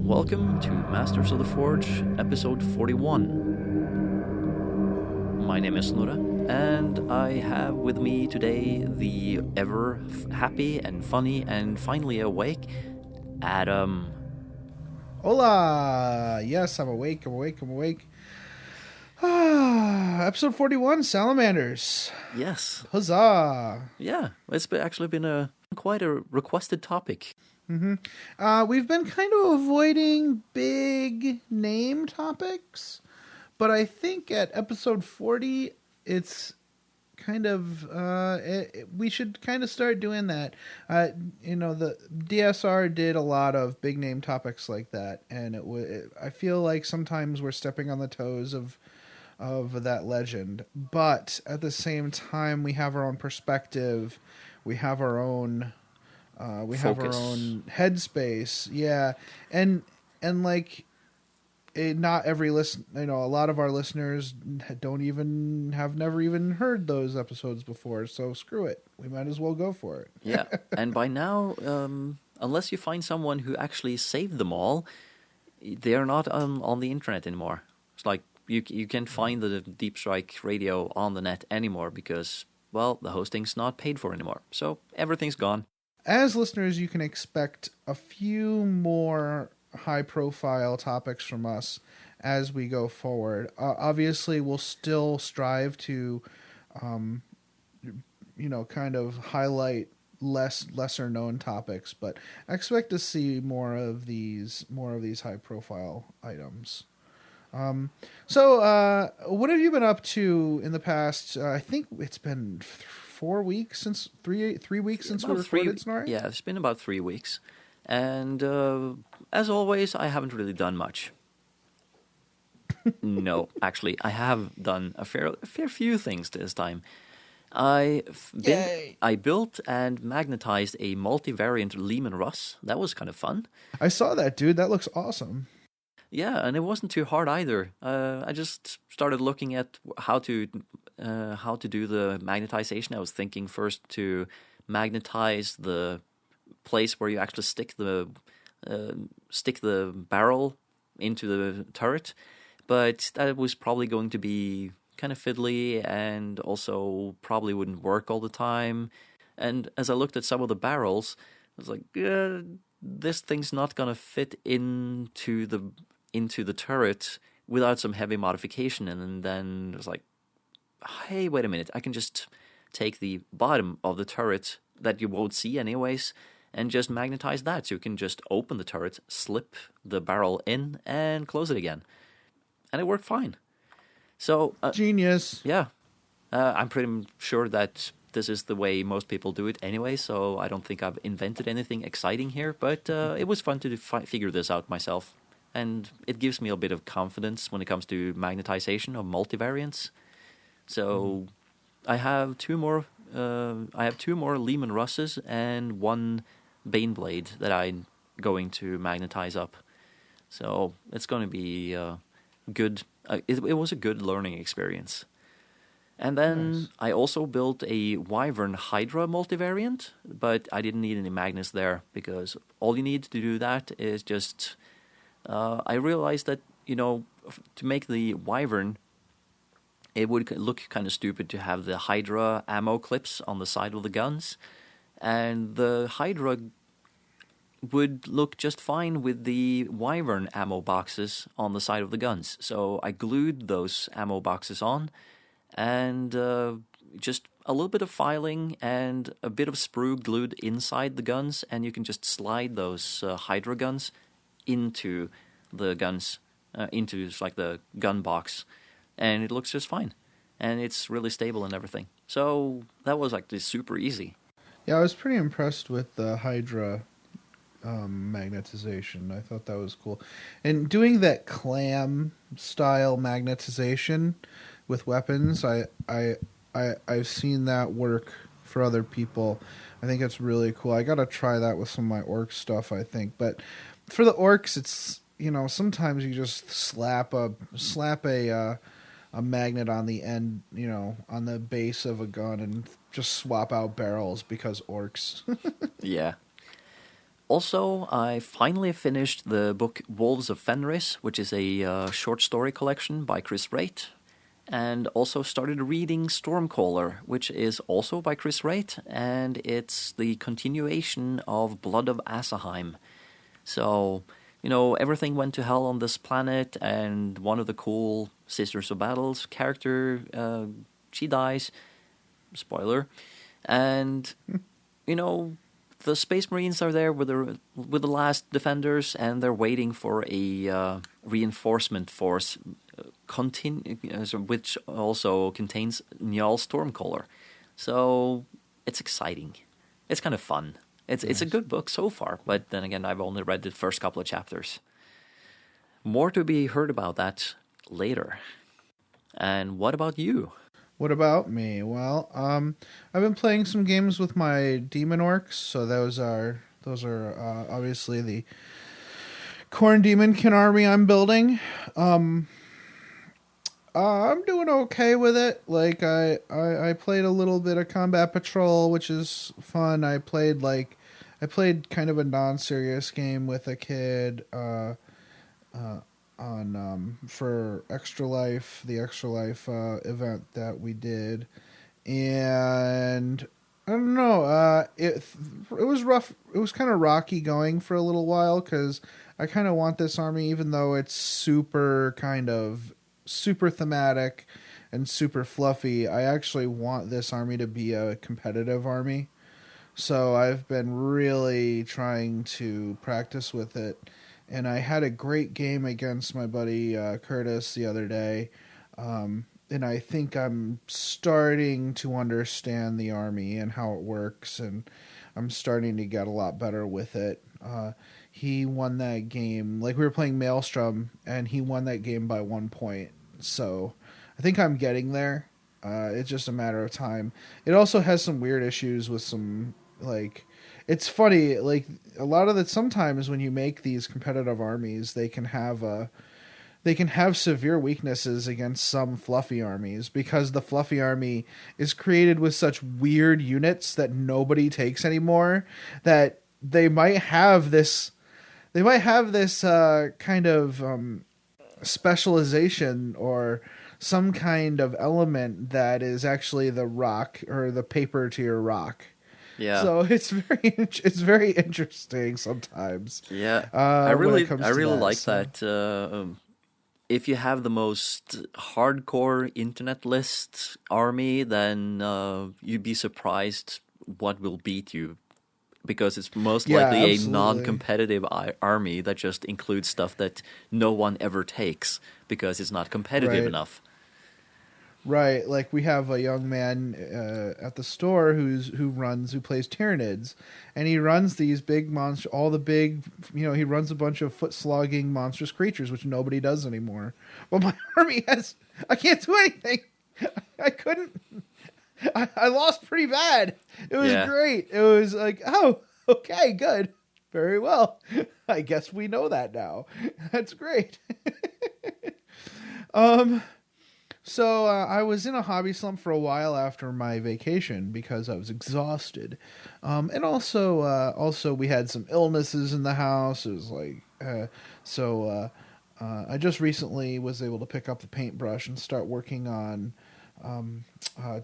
welcome to Masters of the Forge, episode 41. My name is Snorre, and I have with me today the ever happy and funny and finally awake Adam. Hola! Yes, I'm awake. Episode 41, Salamanders. Yes. Huzzah! Yeah, it's actually been quite a requested topic. We've been kind of avoiding big name topics, but I think at episode 40, it's kind of we should kind of start doing that. The DSR did a lot of big name topics like that, and I feel like sometimes we're stepping on the toes of that legend, but at the same time we have our own perspective, we have our own have our own headspace, and like not every a lot of our listeners have never even heard those episodes before, so screw it, we might as well go for it. Yeah, and by now, unless you find someone who actually saved them all, they are not on the internet anymore. It's like you can't find the Deep Strike radio on the net anymore because, well, the hosting's not paid for anymore, so everything's gone. As listeners, you can expect a few more high-profile topics from us as we go forward. Obviously, we'll still strive to, kind of highlight lesser-known topics, but I expect to see more of these high-profile items. So, what have you been up to in the past? I think it's been 4 weeks since 3 weeks since we recorded, Snorri? Yeah, it's been about 3 weeks. And as always, I haven't really done much. No, actually, I have done a fair few things this time. I built and magnetized a multivariant Lehman Russ. That was kind of fun. I saw that, dude. That looks awesome. Yeah, and it wasn't too hard either. I just started looking at how to do the magnetization. I was thinking first to magnetize the place where you actually stick the barrel into the turret, but that was probably going to be kind of fiddly and also probably wouldn't work all the time. And as I looked at some of the barrels, I was like, this thing's not gonna fit into the turret without some heavy modification. And then it was like, hey, wait a minute, I can just take the bottom of the turret that you won't see anyways and just magnetize that. So you can just open the turret, slip the barrel in, and close it again. And it worked fine. So genius. Yeah. I'm pretty sure that this is the way most people do it anyway, so I don't think I've invented anything exciting here, but it was fun to figure this out myself. And it gives me a bit of confidence when it comes to magnetization of multivariants. So I have two more Lehman Russes and one Baneblade that I'm going to magnetize up. So it's going to be good. It was a good learning experience. And then nice. I also built a Wyvern Hydra multivariant, but I didn't need any magnets there because all you need to do that is just... I realized that, to make the Wyvern, it would look kind of stupid to have the Hydra ammo clips on the side of the guns. And the Hydra would look just fine with the Wyvern ammo boxes on the side of the guns. So I glued those ammo boxes on, and just a little bit of filing and a bit of sprue glued inside the guns, and you can just slide those Hydra guns into the guns, into like the gun box, and it looks just fine. And it's really stable and everything. So that was like just super easy. Yeah, I was pretty impressed with the Hydra magnetization. I thought that was cool. And doing that clam style magnetization with weapons, I've seen that work for other people. I think it's really cool. I gotta try that with some of my orc stuff, I think. But for the orcs, it's sometimes you just slap a magnet on the end, on the base of a gun and just swap out barrels because orcs. Yeah. Also, I finally finished the book Wolves of Fenris, which is a short story collection by Chris Wright, and also started reading Stormcaller, which is also by Chris Wright, and it's the continuation of Blood of Asaheim. So, everything went to hell on this planet, and one of the cool Sisters of Battles character, she dies. Spoiler. And, the Space Marines are there with the last defenders, and they're waiting for a reinforcement force, which also contains Njal Stormcaller. So it's exciting. It's kind of fun. It's a good book so far, but then again, I've only read the first couple of chapters. More to be heard about that later. And what about you? What about me? Well, I've been playing some games with my demon orcs. So those are obviously the Khorne Demonkin army I'm building. I'm doing okay with it. Like I played a little bit of Combat Patrol, which is fun. I played kind of a non-serious game with a kid on for Extra Life, the Extra Life event that we did, and I don't know. It was rough. It was kind of rocky going for a little while because I kind of want this army, even though it's super thematic and super fluffy. I actually want this army to be a competitive army. So I've been really trying to practice with it. And I had a great game against my buddy Curtis the other day. And I think I'm starting to understand the army and how it works. And I'm starting to get a lot better with it. He won that game. Like, we were playing Maelstrom, and he won that game by 1 point. So I think I'm getting there. It's just a matter of time. It also has some weird issues with some, like... It's funny, like, a lot of the... Sometimes when you make these competitive armies, they can have severe weaknesses against some fluffy armies, because the fluffy army is created with such weird units that nobody takes anymore, that they might have this kind of specialization or some kind of element that is actually the rock or the paper to your rock. Yeah. So it's very interesting sometimes. Yeah. I really like so. that. If you have the most hardcore internet list army, then you'd be surprised what will beat you, because it's most likely a non-competitive army that just includes stuff that no one ever takes because it's not competitive enough. Right, like we have a young man at the store who plays Tyranids, and he runs these big monster, he runs a bunch of foot slogging monstrous creatures, which nobody does anymore. Well, my army I can't do anything. I couldn't. I lost pretty bad. It was great. It was like, oh, okay, good, very well. I guess we know that now. That's great. So I was in a hobby slump for a while after my vacation because I was exhausted, and also we had some illnesses in the house. It was like I just recently was able to pick up the paintbrush and start working on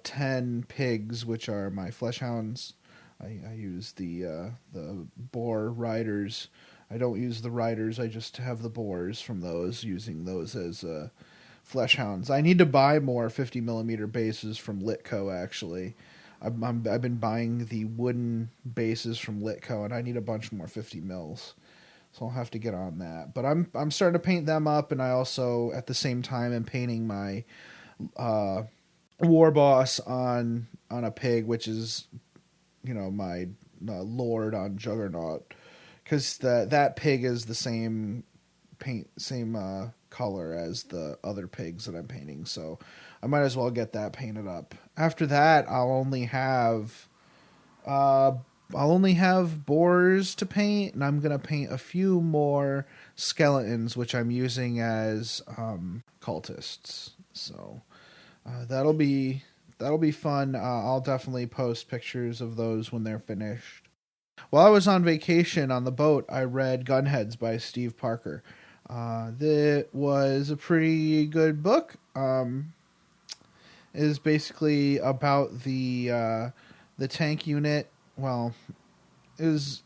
10 pigs, which are my flesh hounds. I use the boar riders. I don't use the riders. I just have the boars from those, using those as flesh hounds. I need to buy more 50mm bases from Litco, actually. I've been buying the wooden bases from Litco, and I need a bunch more 50 mils. So I'll have to get on that. But I'm starting to paint them up, and I also, at the same time, am painting my war boss on a pig, which is, my lord on Juggernaut. Because that pig is the same color as the other pigs that I'm painting, so I might as well get that painted up. After that, I'll only have boars to paint, and I'm gonna paint a few more skeletons, which I'm using as cultists. So that'll be fun. I'll definitely post pictures of those when they're finished. While I was on vacation on the boat, I read Gunheads by Steve Parker. That was a pretty good book. It is basically about the tank unit. Well, it was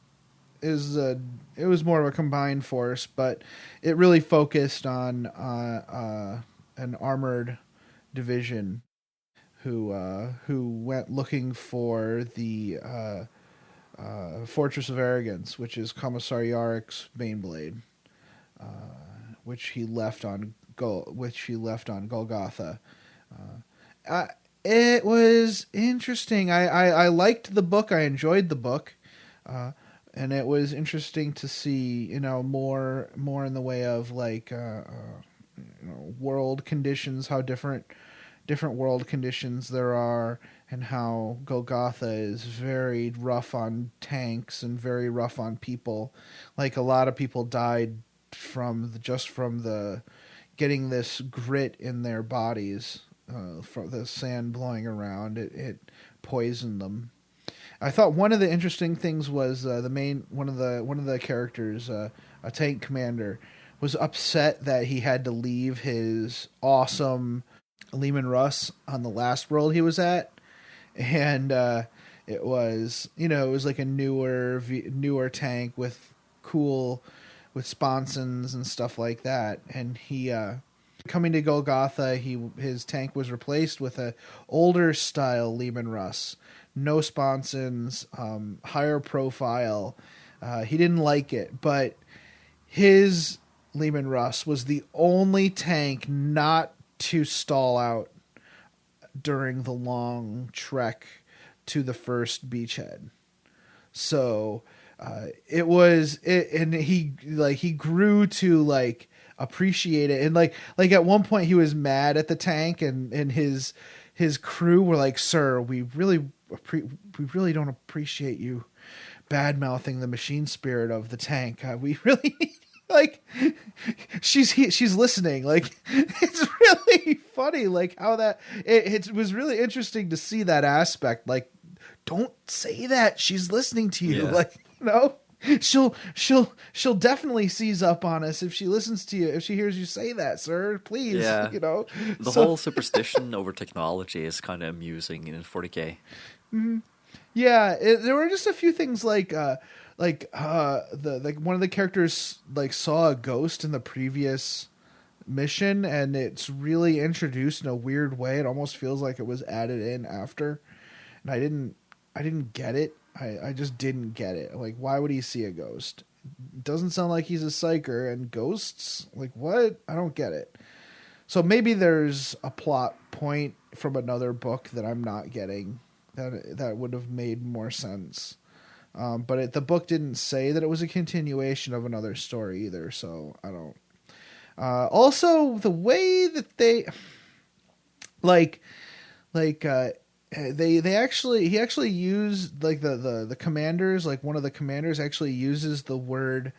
it was more of a combined force, but it really focused on an armored division who went looking for the Fortress of Arrogance, which is Commissar Yarick's Baneblade, which he left on Golgotha. It was interesting. I liked the book. I enjoyed the book, and it was interesting to see more in the way of like world conditions, how different world conditions there are, and how Golgotha is very rough on tanks and very rough on people. Like a lot of people died from the getting this grit in their bodies from the sand blowing around. It poisoned them. I thought one of the interesting things was one of the characters, a tank commander, was upset that he had to leave his awesome Lehman Russ on the last world he was at, and it was like a newer tank with sponsons and stuff like that, and he coming to Golgotha, his tank was replaced with a older style Lehman Russ, no sponsons, higher profile. He didn't like it, but his Lehman Russ was the only tank not to stall out during the long trek to the first beachhead. So and he grew to like appreciate it, and like at one point he was mad at the tank, and his crew were like, "Sir, we really don't appreciate you bad mouthing the machine spirit of the tank. We really." Like she's listening. Like it's really funny. Like how that it was really interesting to see that aspect. Like, don't say that. She's listening to you. Yeah. Like she'll definitely seize up on us if she listens to you. If she hears you say that, sir, please. Yeah. The whole superstition over technology is kind of amusing in 40K. Mm-hmm. Yeah, there were just a few things like one of the characters like saw a ghost in the previous mission, and it's really introduced in a weird way. It almost feels like it was added in after, and I didn't get it. I just didn't get it. Like, why would he see a ghost? It doesn't sound like he's a psyker, and ghosts, like, what? I don't get it. So maybe there's a plot point from another book that I'm not getting that would have made more sense. But the book didn't say that it was a continuation of another story either, so I don't. Also, the way that they he actually used like the commanders, like one of the commanders actually uses the word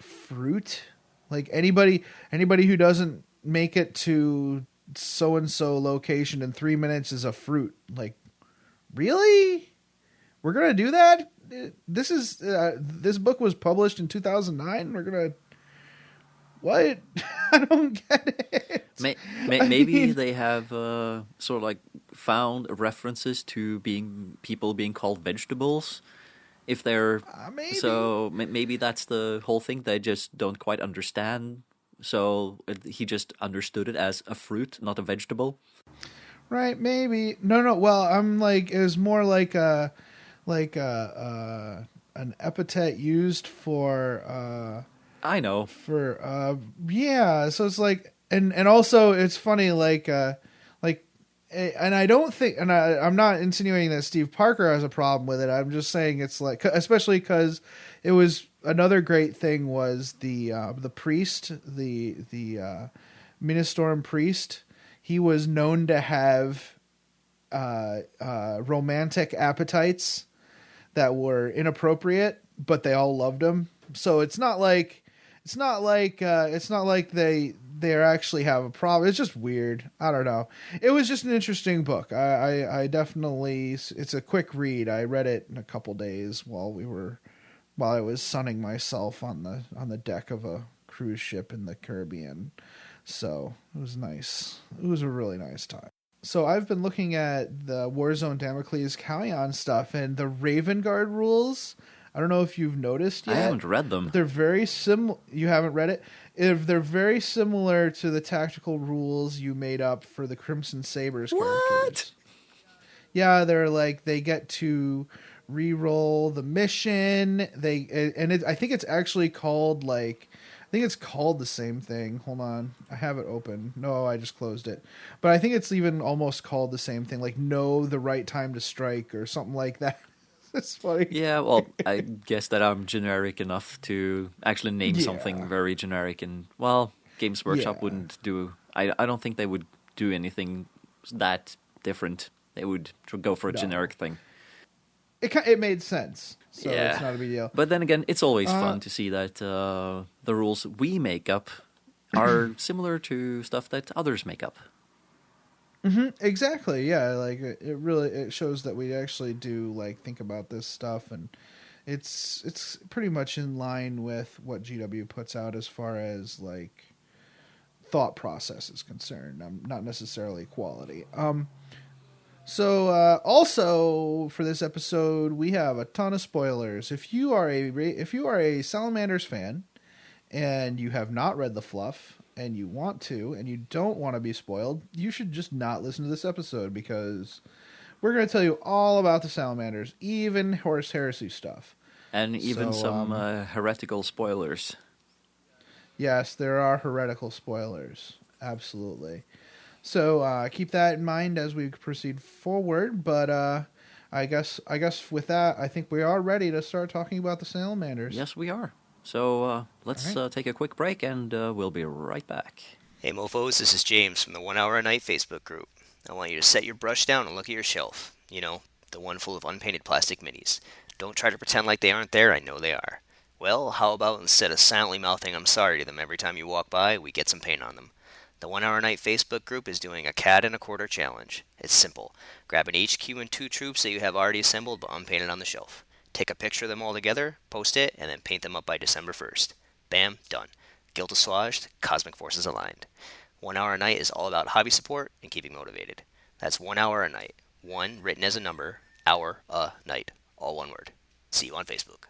fruit. Like anybody who doesn't make it to so and so location in 3 minutes is a fruit. Like, really? We're gonna do that? This book was published in 2009. We're gonna what? I don't get it. Maybe they have sort of like found references to people being called vegetables. If they're maybe. So maybe that's the whole thing. They just don't quite understand. So he just understood it as a fruit, not a vegetable. Right? Maybe. No. Well, I'm like it was more like an epithet used for I know. For yeah, so it's like and also it's funny and I don't think I'm not insinuating that Steve Parker has a problem with it. I'm just saying it's like, especially because it was another great thing was the priest, the Ministorum priest. He was known to have romantic appetites that were inappropriate, but they all loved him. So it's not like they they actually have a problem. It's just weird. I don't know. It was just an interesting book. I definitely, it's a quick read. I read it in a couple days while I was sunning myself on the deck of a cruise ship in the Caribbean. So it was nice. It was a really nice time. So I've been looking at the Warzone Damocles Callion stuff and the Raven Guard rules. I don't know if you've noticed yet. I haven't read them. They're very similar. You haven't read it? They're very similar to the tactical rules you made up for the Crimson Sabers characters. Yeah, they're like, they get to re-roll the mission. I think it's actually called I think it's called the same thing. Hold on. I have it open. No, I just closed it. But I think it's even almost called the same thing, like know the right time to strike or something like that. It's funny. Yeah, well, I guess that I'm generic enough to actually name something very generic. And, well, Games Workshop wouldn't do... I don't think they would do anything that different. They would go for a generic thing. It made sense. So it's not a big deal. But then again, it's always fun to see that the rules we make up are similar to stuff that others make up. Mm-hmm, exactly. Yeah, like it shows that we actually do think about this stuff, and it's pretty much in line with what GW puts out as far as thought process is concerned. Not necessarily quality. So also for this episode, we have a ton of spoilers. If you are a Salamanders fan and you have not read the fluff and you want to and you don't want to be spoiled, you should just not listen to this episode because we're going to tell you all about the Salamanders, even Horus Heresy stuff. And even some heretical spoilers. Yes, there are heretical spoilers. Absolutely. So keep that in mind as we proceed forward. But I guess with that, I think we are ready to start talking about the Salamanders. Yes, we are. So let's take a quick break, and we'll be right back. Hey mofos, this is James from the 1 Hour a Night Facebook group. I want you to set your brush down and look at your shelf. You know, the one full of unpainted plastic minis. Don't try to pretend like they aren't there, I know they are. Well, how about instead of silently mouthing I'm sorry to them every time you walk by, we get some paint on them. The 1 Hour a Night Facebook group is doing a CAD and a quarter challenge. It's simple. Grab an HQ and 2 troops that you have already assembled but unpainted on the shelf. Take a picture of them all together, post it, and then paint them up by December 1st. Bam, done. Guild assuaged, cosmic forces aligned. 1 Hour a Night is all about hobby support and keeping motivated. That's 1 hour a night. 1 written as a number, hour a night. All one word. See you on Facebook.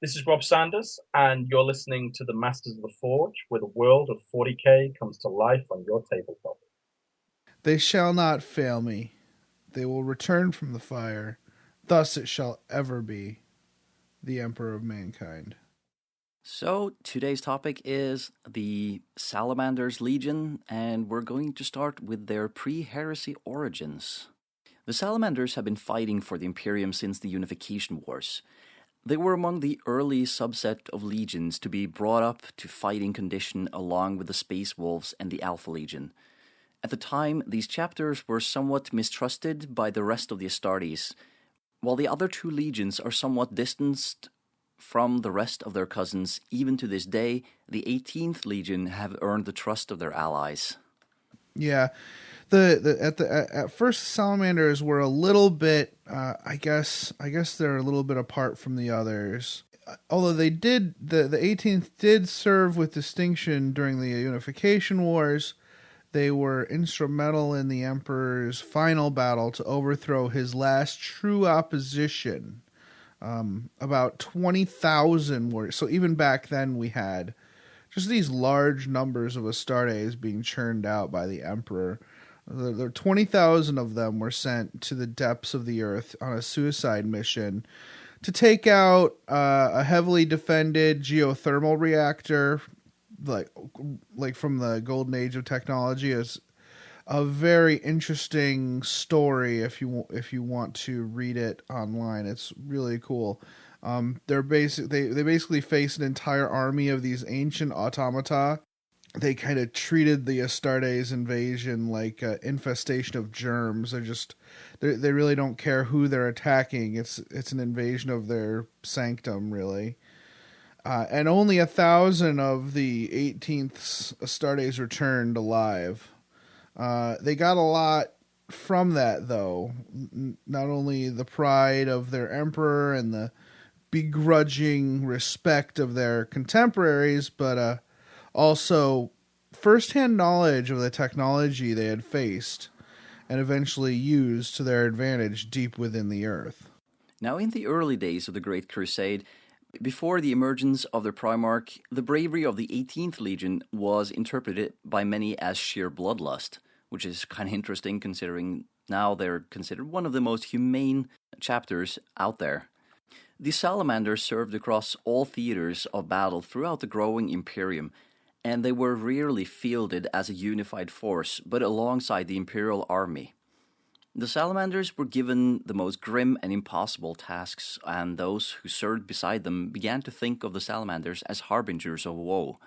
This is Rob Sanders, and you're listening to the Masters of the Forge, where the world of 40k comes to life on your tabletop. They shall not fail me. They will return from the fire. Thus it shall ever be. The Emperor of Mankind. So today's topic is the Salamanders Legion, and we're going to start with their pre-heresy origins. The Salamanders have been fighting for the Imperium since the Unification Wars. They were among the early subset of legions to be brought up to fighting condition along with the Space Wolves and the Alpha Legion. At the time, these chapters were somewhat mistrusted by the rest of the Astartes, while the other 2 legions are somewhat distanced from the rest of their cousins. Even to this day, the 18th Legion have earned the trust of their allies. Yeah. At first, Salamanders were a little bit, I guess they're a little bit apart from the others. Although the 18th did serve with distinction during the Unification Wars, they were instrumental in the Emperor's final battle to overthrow his last true opposition. About 20,000 were, so even back then we had just these large numbers of Astartes being churned out by the Emperor. 20,000 of them were sent to the depths of the earth on a suicide mission to take out a heavily defended geothermal reactor, like from the golden age of technology. Is a very interesting story if you want to read it online. It's really cool. They basically face an entire army of these ancient automata. They kind of treated the Astartes invasion like an infestation of germs. They really don't care who they're attacking. It's an invasion of their sanctum, really. And only 1,000 of the 18th Astartes returned alive. They got a lot from that, though. Not only the pride of their emperor and the begrudging respect of their contemporaries, but also first-hand knowledge of the technology they had faced and eventually used to their advantage deep within the earth. Now, in the early days of the Great Crusade, before the emergence of the Primarch, the bravery of the 18th Legion was interpreted by many as sheer bloodlust, which is kind of interesting considering now they're considered one of the most humane chapters out there. The Salamanders served across all theaters of battle throughout the growing Imperium, and they were rarely fielded as a unified force, but alongside the Imperial army. The Salamanders were given the most grim and impossible tasks, and those who served beside them began to think of the Salamanders as harbingers of woe.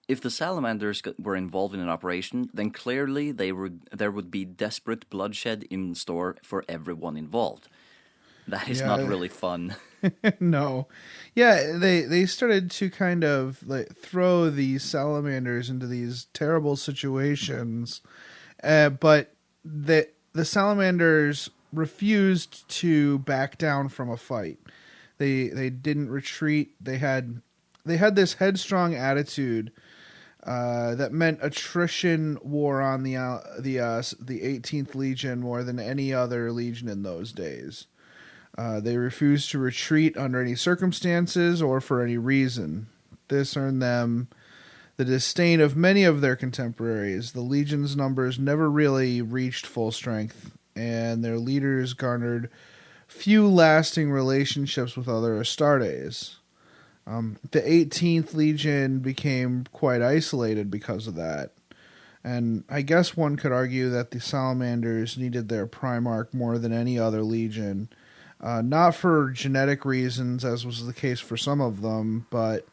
If the Salamanders were involved in an operation, then clearly there would be desperate bloodshed in store for everyone involved. That is not really fun. No. Yeah, they started to kind of like throw these salamanders into these terrible situations. But the salamanders refused to back down from a fight. They didn't retreat. They had this headstrong attitude that meant attrition wore on the 18th Legion more than any other legion in those days. They refused to retreat under any circumstances or for any reason. This earned them the disdain of many of their contemporaries. The Legion's numbers never really reached full strength, and their leaders garnered few lasting relationships with other astartes. The 18th Legion became quite isolated because of that. And I guess one could argue that the Salamanders needed their Primarch more than any other legion. Not for genetic reasons, as was the case for some of them, but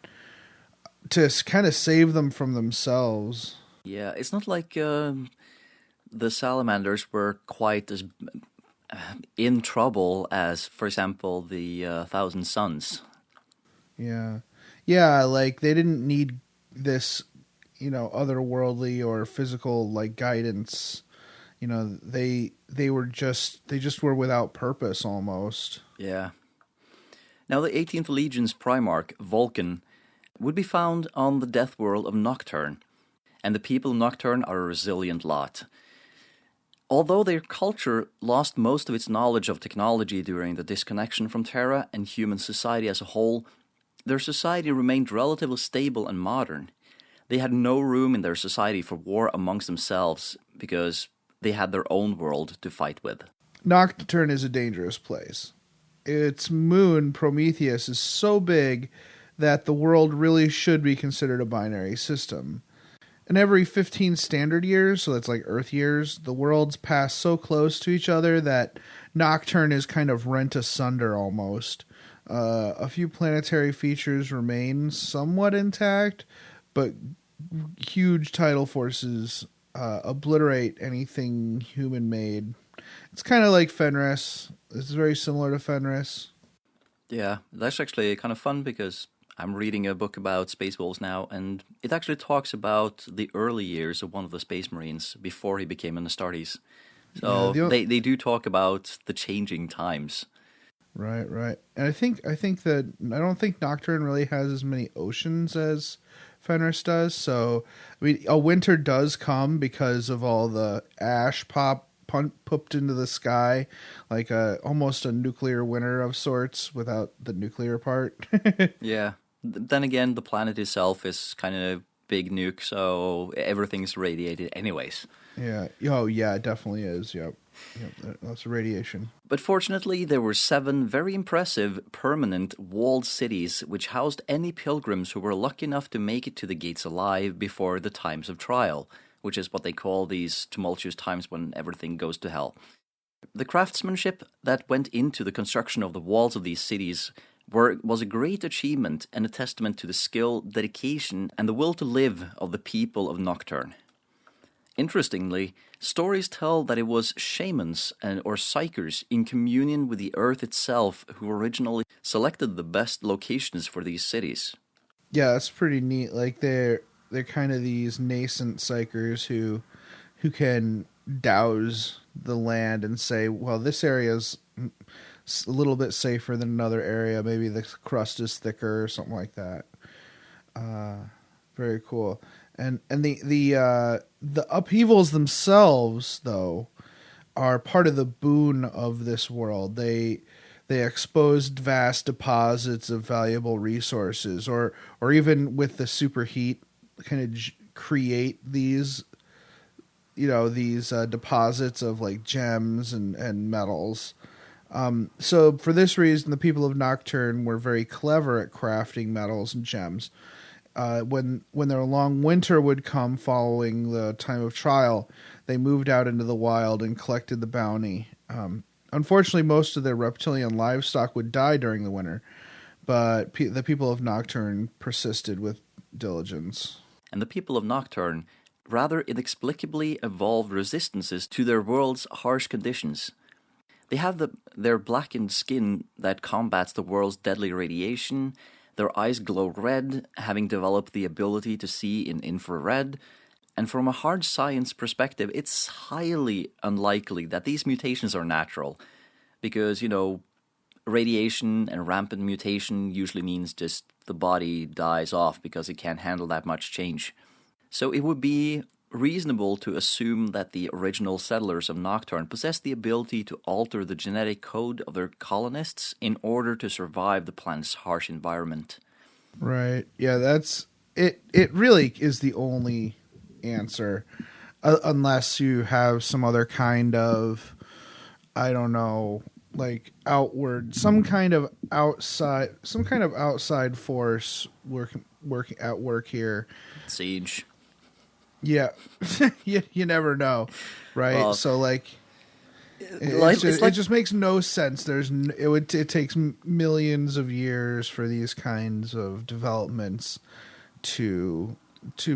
to kind of save them from themselves. Yeah, it's not like the Salamanders were quite as in trouble as, for example, the Thousand Sons. Yeah. Yeah, like they didn't need this, otherworldly or physical like guidance. They just were without purpose almost. Yeah. Now the 18th Legion's Primarch, Vulcan, would be found on the death world of Nocturne, and the people of Nocturne are a resilient lot. Although their culture lost most of its knowledge of technology during the disconnection from Terra and human society as a whole, their society remained relatively stable and modern. They had no room in their society for war amongst themselves because they had their own world to fight with. Nocturne is a dangerous place. Its moon, Prometheus, is so big that the world really should be considered a binary system. In every 15 standard years, so that's like Earth years, the worlds pass so close to each other that Nocturne is kind of rent asunder almost. A few planetary features remain somewhat intact, but huge tidal forces obliterate anything human-made. It's kind of like Fenris. It's very similar to Fenris. Yeah, that's actually kind of fun because I'm reading a book about Space Wolves now, and it actually talks about the early years of one of the Space Marines before he became an Astartes. So they do talk about the changing times. Right. And I think that I don't think Nocturne really has as many oceans as Fenris does. So I mean, a winter does come because of all the ash popped into the sky, like almost a nuclear winter of sorts without the nuclear part. Yeah. Then again, the planet itself is kind of big nuke, so everything's radiated anyways. Yeah. Oh, yeah, it definitely is. Yep. Lots of radiation. But fortunately, there were 7 very impressive permanent walled cities which housed any pilgrims who were lucky enough to make it to the gates alive before the times of trial, which is what they call these tumultuous times when everything goes to hell. The craftsmanship that went into the construction of the walls of these cities was a great achievement and a testament to the skill, dedication, and the will to live of the people of Nocturne. Interestingly, stories tell that it was shamans or psychers in communion with the earth itself who originally selected the best locations for these cities. Yeah, that's pretty neat. Like they're kind of these nascent psychers who can douse the land and say, well, this area's a little bit safer than another area. Maybe the crust is thicker or something like that. Very cool. And the upheavals themselves, though, are part of the boon of this world. They exposed vast deposits of valuable resources, or even with the superheat, kind of create these deposits of like gems and metals. So for this reason, the people of Nocturne were very clever at crafting metals and gems. When their long winter would come following the time of trial, they moved out into the wild and collected the bounty. Unfortunately, most of their reptilian livestock would die during the winter, but the people of Nocturne persisted with diligence. And the people of Nocturne rather inexplicably evolved resistances to their world's harsh conditions. They have their blackened skin that combats the world's deadly radiation. Their eyes glow red, having developed the ability to see in infrared. And from a hard science perspective, it's highly unlikely that these mutations are natural. Because, radiation and rampant mutation usually means just the body dies off because it can't handle that much change. So it would be reasonable to assume that the original settlers of Nocturne possessed the ability to alter the genetic code of their colonists in order to survive the planet's harsh environment. Right. Yeah, that's it. It really is the only answer, unless you have some other kind of, I don't know, like outward, some kind of outside force working at work here. Siege. Yeah, you never know, right? Well, so it just makes no sense. It takes millions of years for these kinds of developments to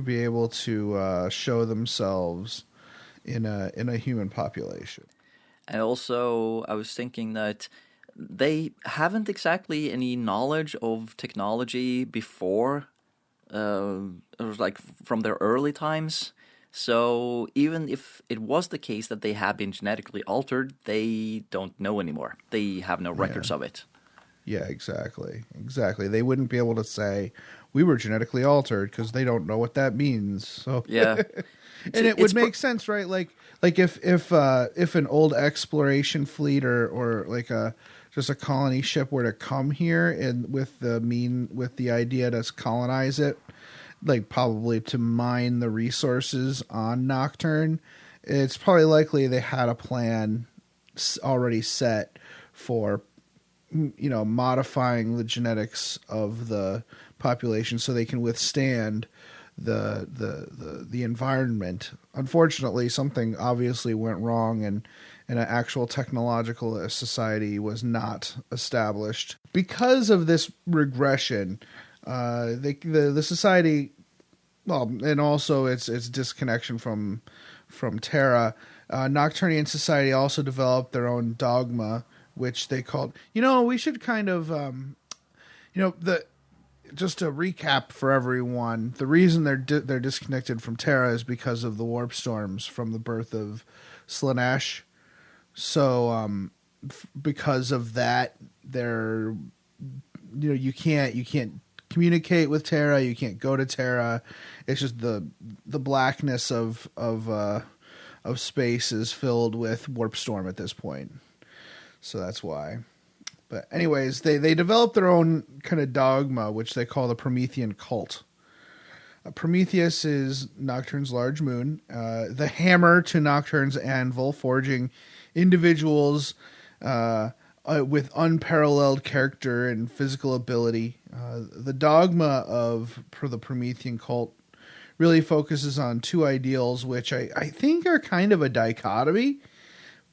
be able to show themselves in a human population. And also, I was thinking that they haven't exactly any knowledge of technology before. Like from their early times. So even if it was the case that they have been genetically altered, they don't know anymore. They have no records of it. Yeah, exactly. They wouldn't be able to say we were genetically altered because they don't know what that means. So yeah, and it would make sense, right? Like if an old exploration fleet or like just a colony ship were to come here and with the idea to colonize it, like probably to mine the resources on Nocturne, it's probably likely they had a plan already set for modifying the genetics of the population so they can withstand the environment. Unfortunately, something obviously went wrong and an actual technological society was not established. Because of this regression, the society, well, and also its disconnection from Terra, Nocturnian society also developed their own dogma, which they called, we should kind of, just to recap for everyone, the reason they're disconnected from Terra is because of the warp storms from the birth of Slaanesh. So, because of that, they're, you can't communicate with Terra. You can't go to Terra. It's just the blackness of space is filled with warp storm at this point. So that's why. But anyways, they developed their own kind of dogma, which they call the Promethean cult. Prometheus is Nocturne's large moon, the hammer to Nocturne's anvil, forging individuals with unparalleled character and physical ability. The dogma of the Promethean cult really focuses on two ideals, which I think are kind of a dichotomy,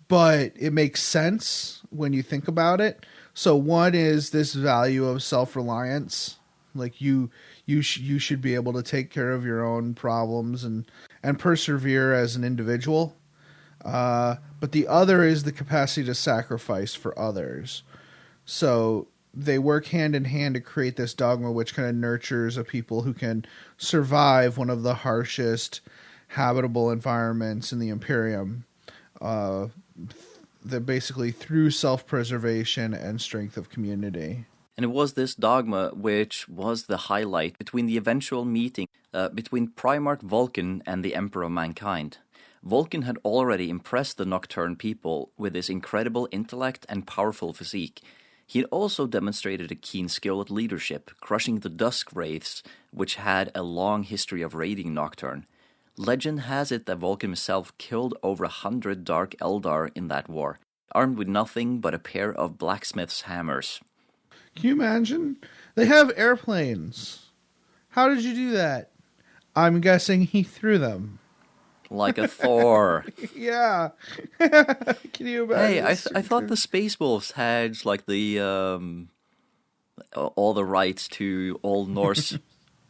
but it makes sense when you think about it. So one is this value of self-reliance. Like you you should be able to take care of your own problems and persevere as an individual. But the other is the capacity to sacrifice for others. So they work hand in hand to create this dogma which kind of nurtures a people who can survive one of the harshest habitable environments in the Imperium. That basically through self-preservation and strength of community. And it was this dogma which was the highlight between the eventual meeting between Primarch Vulcan and the Emperor of Mankind. Vulcan had already impressed the Nocturne people with his incredible intellect and powerful physique. He had also demonstrated a keen skill at leadership, crushing the Dusk Wraiths, which had a long history of raiding Nocturne. Legend has it that Vulcan himself killed over 100 Dark Eldar in that war, armed with nothing but a pair of blacksmith's hammers. Can you imagine? They have airplanes. How did you do that? I'm guessing he threw them. Like a Thor. Yeah. Can you imagine? Hey, I thought the Space Wolves had like the all the rights to Old Norse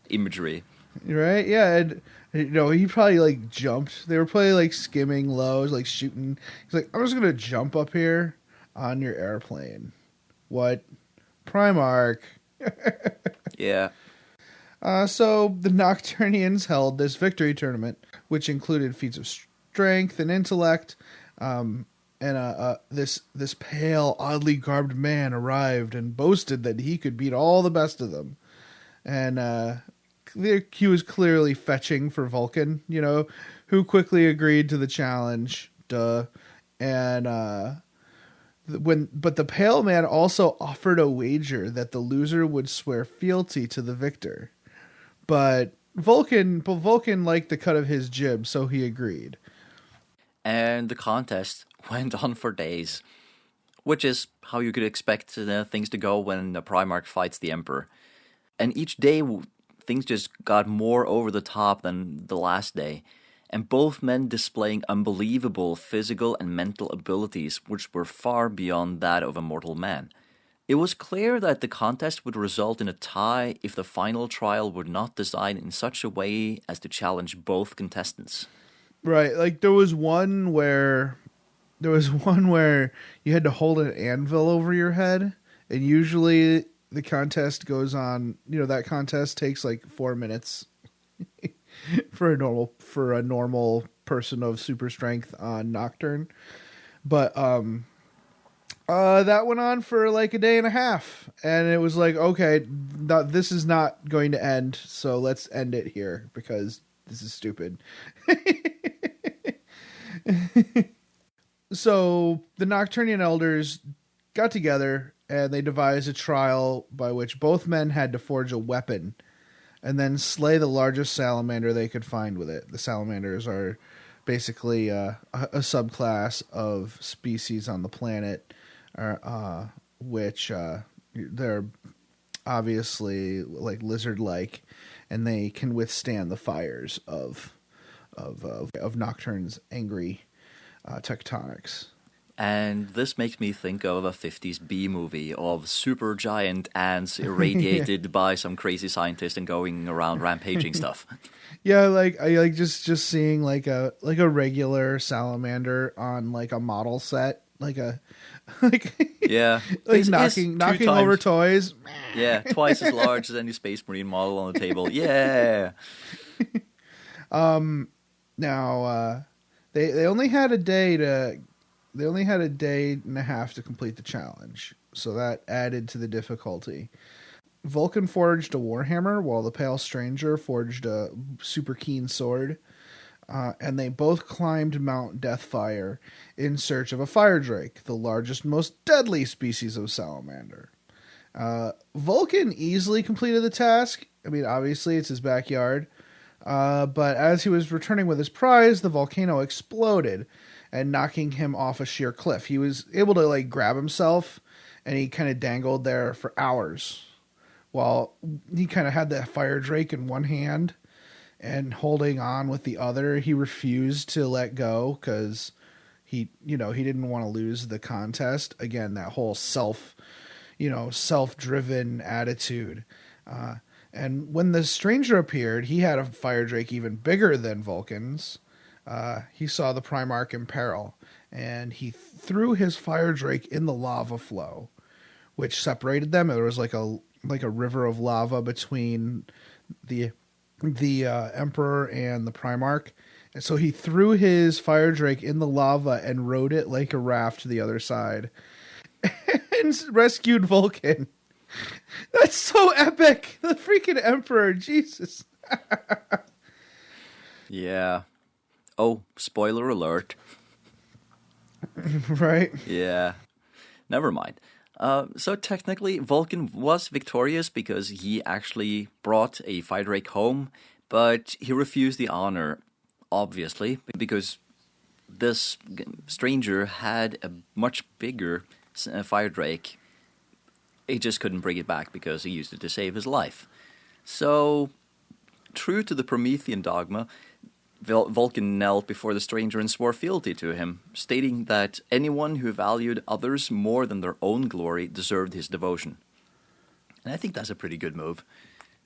imagery. Right? Yeah. And, he probably like jumped. They were probably like skimming low, like shooting. He's like, I'm just going to jump up here on your airplane. What? Primarch. Yeah. So the Nocturnians held this victory tournament, which included feats of strength and intellect. And this pale, oddly garbed man arrived and boasted that he could beat all the best of them. And he was clearly fetching for Vulcan, who quickly agreed to the challenge. Duh. And but the pale man also offered a wager that the loser would swear fealty to the victor. But Vulcan liked the cut of his jib, so he agreed. And the contest went on for days, which is how you could expect things to go when the Primarch fights the Emperor. And each day, things just got more over the top than the last day, and both men displaying unbelievable physical and mental abilities which were far beyond that of a mortal man. It was clear that the contest would result in a tie if the final trial were not designed in such a way as to challenge both contestants. Right, like there was one where you had to hold an anvil over your head, and usually the contest goes on, that contest takes like 4 minutes for a normal person of super strength on Nocturne. But that went on for like a day and a half, and it was like, okay, this is not going to end, so let's end it here because this is stupid. So the Nocturnian elders got together and they devised a trial by which both men had to forge a weapon and then slay the largest salamander they could find with it. The salamanders are basically a subclass of species on the planet, which they're obviously like lizard-like, and they can withstand the fires of Nocturne's angry tectonics. And this makes me think of a 50s B movie of super giant ants irradiated by some crazy scientist and going around rampaging stuff. Yeah, like I like just seeing like a regular salamander on like a model set, yeah, like knocking over toys. Yeah, twice as large as any Space Marine model on the table. Yeah. Now they only had a day and a half to complete the challenge, so that added to the difficulty. Vulcan forged a warhammer, while the Pale Stranger forged a super keen sword, and they both climbed Mount Deathfire in search of a fire drake, the largest, most deadly species of salamander. Vulcan easily completed the task. I mean, obviously, it's his backyard. But as he was returning with his prize, the volcano exploded and knocking him off a sheer cliff. He was able to like grab himself, and he kind of dangled there for hours while he kind of had the fire drake in one hand and holding on with the other. He refused to let go because he didn't want to lose the contest. Again, that whole self-driven attitude. And when the stranger appeared, he had a fire drake even bigger than Vulcan's. He saw the Primarch in peril, and he threw his fire drake in the lava flow, which separated them. There was like a river of lava between the Emperor and the Primarch. And so he threw his fire drake in the lava and rode it like a raft to the other side and rescued Vulcan. That's so epic. The freaking Emperor, Jesus. Yeah. Oh, spoiler alert. Right? Yeah. Never mind. So technically, Vulcan was victorious because he actually brought a fire drake home, but he refused the honor, obviously, because this stranger had a much bigger fire drake. He just couldn't bring it back because he used it to save his life. So, true to the Promethean dogma, Vulcan knelt before the stranger and swore fealty to him, stating that anyone who valued others more than their own glory deserved his devotion. And I think that's a pretty good move.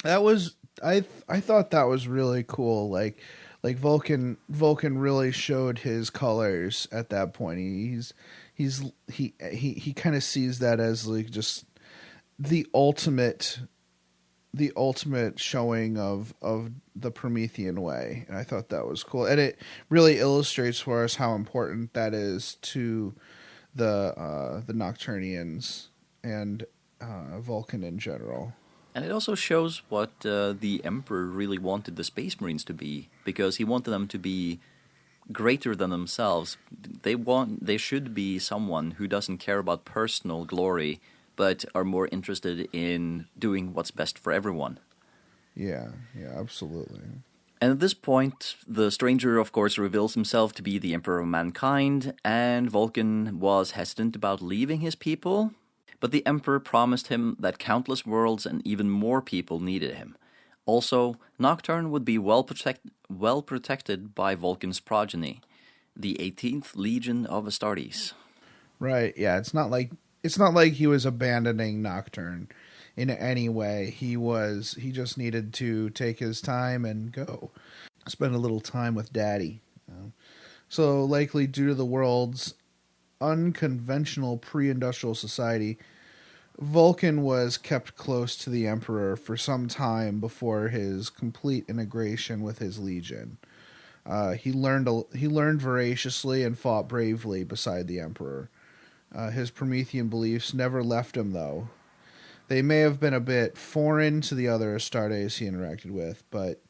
That was I thought that was really cool. Like Vulcan really showed his colors at that point. He kind of sees that as like just the ultimate showing of the Promethean way, and I thought that was cool, and it really illustrates for us how important that is to the Nocturnians and Vulcan in general. And it also shows what the Emperor really wanted the Space Marines to be, because he wanted them to be greater than themselves. They should be someone who doesn't care about personal glory, but are more interested in doing what's best for everyone. Yeah, absolutely. And at this point, the stranger, of course, reveals himself to be the Emperor of Mankind, and Vulcan was hesitant about leaving his people, but the Emperor promised him that countless worlds and even more people needed him. Also, Nocturne would be well protected by Vulcan's progeny, the 18th Legion of Astartes. Right, yeah, it's not like he was abandoning Nocturne in any way. He just needed to take his time and go spend a little time with Daddy. So likely due to the world's unconventional pre-industrial society, Vulcan was kept close to the Emperor for some time before his complete integration with his legion. He learned voraciously and fought bravely beside the Emperor. His Promethean beliefs never left him, though. They may have been a bit foreign to the other astartes he interacted with, but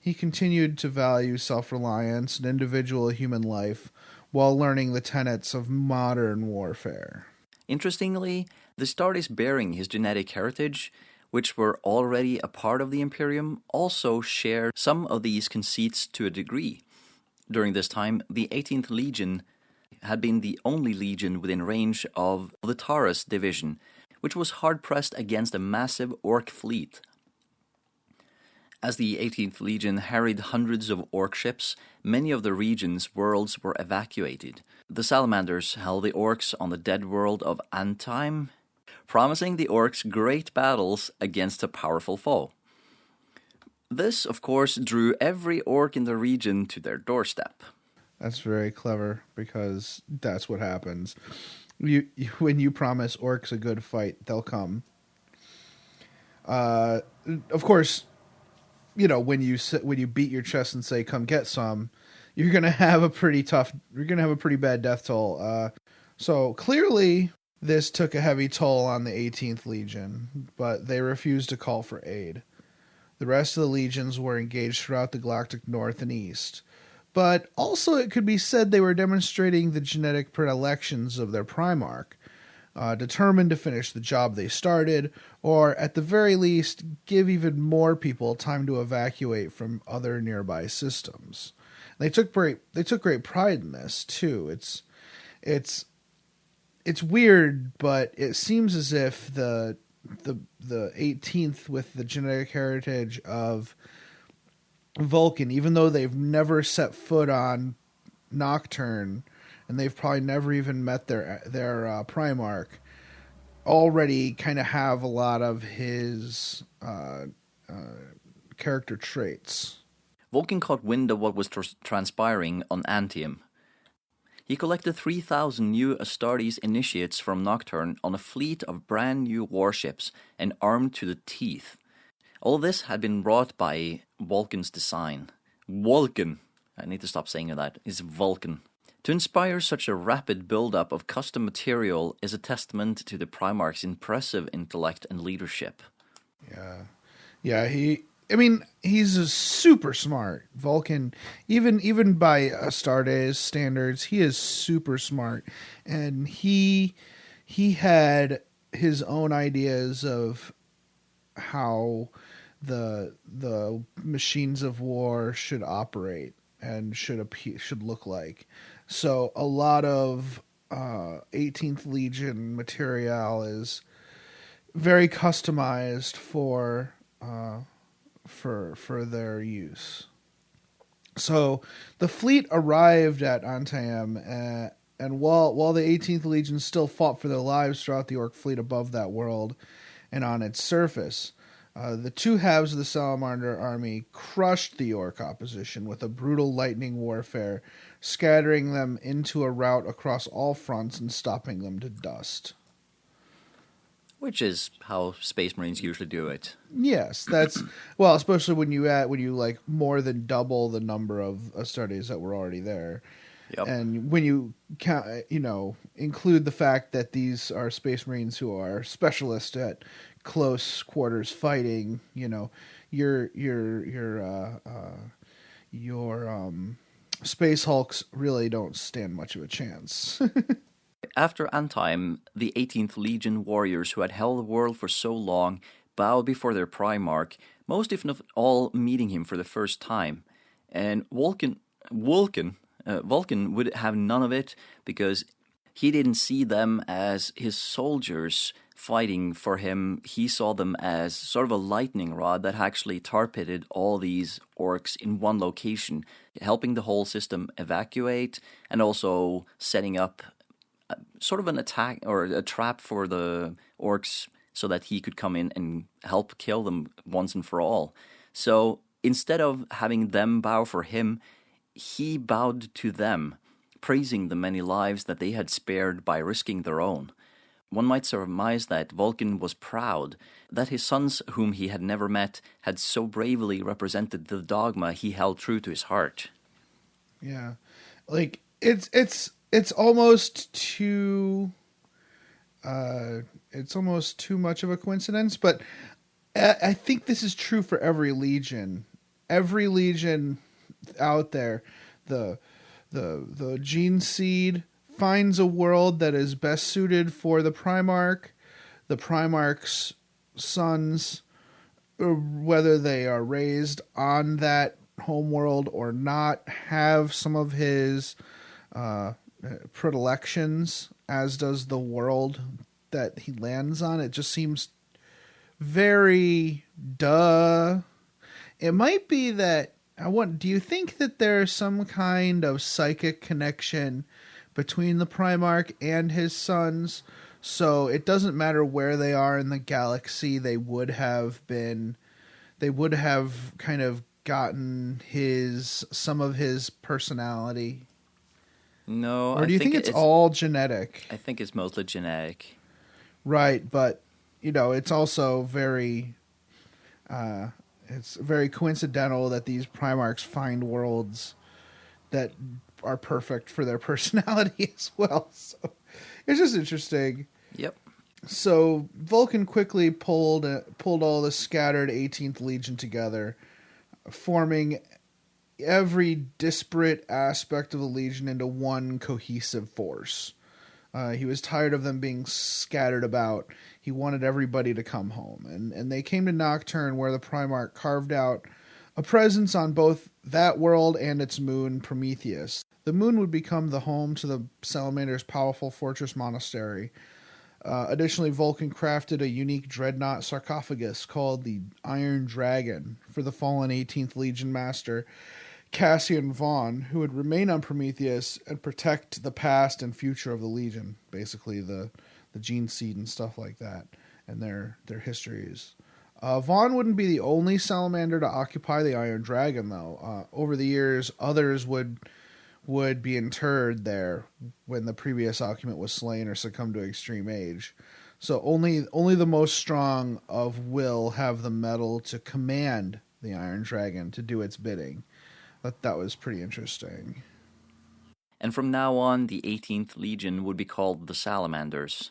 he continued to value self-reliance and individual human life while learning the tenets of modern warfare. Interestingly, the astartes bearing his genetic heritage, which were already a part of the Imperium, also shared some of these conceits to a degree. During this time, the 18th Legion had been the only legion within range of the Taurus division, which was hard-pressed against a massive orc fleet. As the 18th Legion harried hundreds of orc ships, many of the region's worlds were evacuated. The Salamanders held the orcs on the dead world of Antime, promising the orcs great battles against a powerful foe. This, of course, drew every orc in the region to their doorstep. That's very clever, because that's what happens. When you promise orcs a good fight, they'll come. Of course, when you beat your chest and say "come get some," you're gonna have a pretty bad death toll. So clearly, this took a heavy toll on the 18th Legion, but they refused to call for aid. The rest of the legions were engaged throughout the galactic north and east. But also it could be said they were demonstrating the genetic predilections of their Primarch, determined to finish the job they started, or at the very least give even more people time to evacuate from other nearby systems. They took great pride in this too. It's weird, but it seems as if the 18th with the genetic heritage of Vulcan, even though they've never set foot on Nocturne, and they've probably never even met their Primarch, already kind of have a lot of his character traits. Vulcan caught wind of what was transpiring on Antium. He collected 3,000 new Astartes initiates from Nocturne on a fleet of brand new warships and armed to the teeth. All this had been wrought by Vulcan's design. Vulcan! I need to stop saying that. It's Vulcan. To inspire such a rapid build-up of custom material is a testament to the Primarch's impressive intellect and leadership. Yeah, he's a super smart. Vulcan, even by Astartes standards, he is super smart. And he had his own ideas of how the machines of war should operate and should look like. So a lot of 18th Legion material is very customized for their use. So the fleet arrived at Antium, and while the 18th Legion still fought for their lives throughout the Orc fleet above that world and on its surface, the two halves of the Salamander army crushed the Orc opposition with a brutal lightning warfare, scattering them into a rout across all fronts and stopping them to dust. Which is how Space Marines usually do it. Yes, that's well, especially when you like more than double the number of Astartes that were already there. Yep. And when you count, include the fact that these are Space Marines who are specialists at close quarters fighting, your Space Hulks really don't stand much of a chance. After Antium, the 18th Legion warriors who had held the world for so long bowed before their Primarch, most if not all meeting him for the first time. And Vulcan would have none of it because he didn't see them as his soldiers fighting for him. He saw them as sort of a lightning rod that actually tar-pitted all these orcs in one location, helping the whole system evacuate and also setting up sort of an attack or a trap for the orcs so that he could come in and help kill them once and for all. So instead of having them bow for him, he bowed to them, praising the many lives that they had spared by risking their own. One might surmise that Vulcan was proud that his sons, whom he had never met, had so bravely represented the dogma he held true to his heart. Yeah, like it's almost too much of a coincidence, but I think this is true for every legion. Every legion out there, the gene seed finds a world that is best suited for the Primarch. The Primarch's sons, whether they are raised on that homeworld or not, have some of his predilections, as does the world that he lands on. It just seems very duh. It might be that do you think that there's some kind of psychic connection between the Primarch and his sons? So it doesn't matter where they are in the galaxy, they would have kind of gotten some of his personality. No, or do you think it's all genetic? I think it's mostly genetic. Right, but it's also very it's very coincidental that these Primarchs find worlds that are perfect for their personality as well. So it's just interesting. Yep. So Vulcan quickly pulled all the scattered 18th Legion together, forming every disparate aspect of the Legion into one cohesive force. He was tired of them being scattered about. He wanted everybody to come home. And they came to Nocturne, where the Primarch carved out a presence on both that world and its moon, Prometheus. The moon would become the home to the Salamanders' powerful fortress monastery. Additionally, Vulcan crafted a unique dreadnought sarcophagus called the Iron Dragon for the fallen 18th Legion master, Cassian Vaughn, who would remain on Prometheus and protect the past and future of the Legion, basically the gene seed and stuff like that, and their histories. Vaughn wouldn't be the only salamander to occupy the Iron Dragon, though. Over the years, others would be interred there when the previous occupant was slain or succumbed to extreme age. So only the most strong of will have the mettle to command the Iron Dragon to do its bidding. That was pretty interesting. And from now on, the 18th Legion would be called the Salamanders.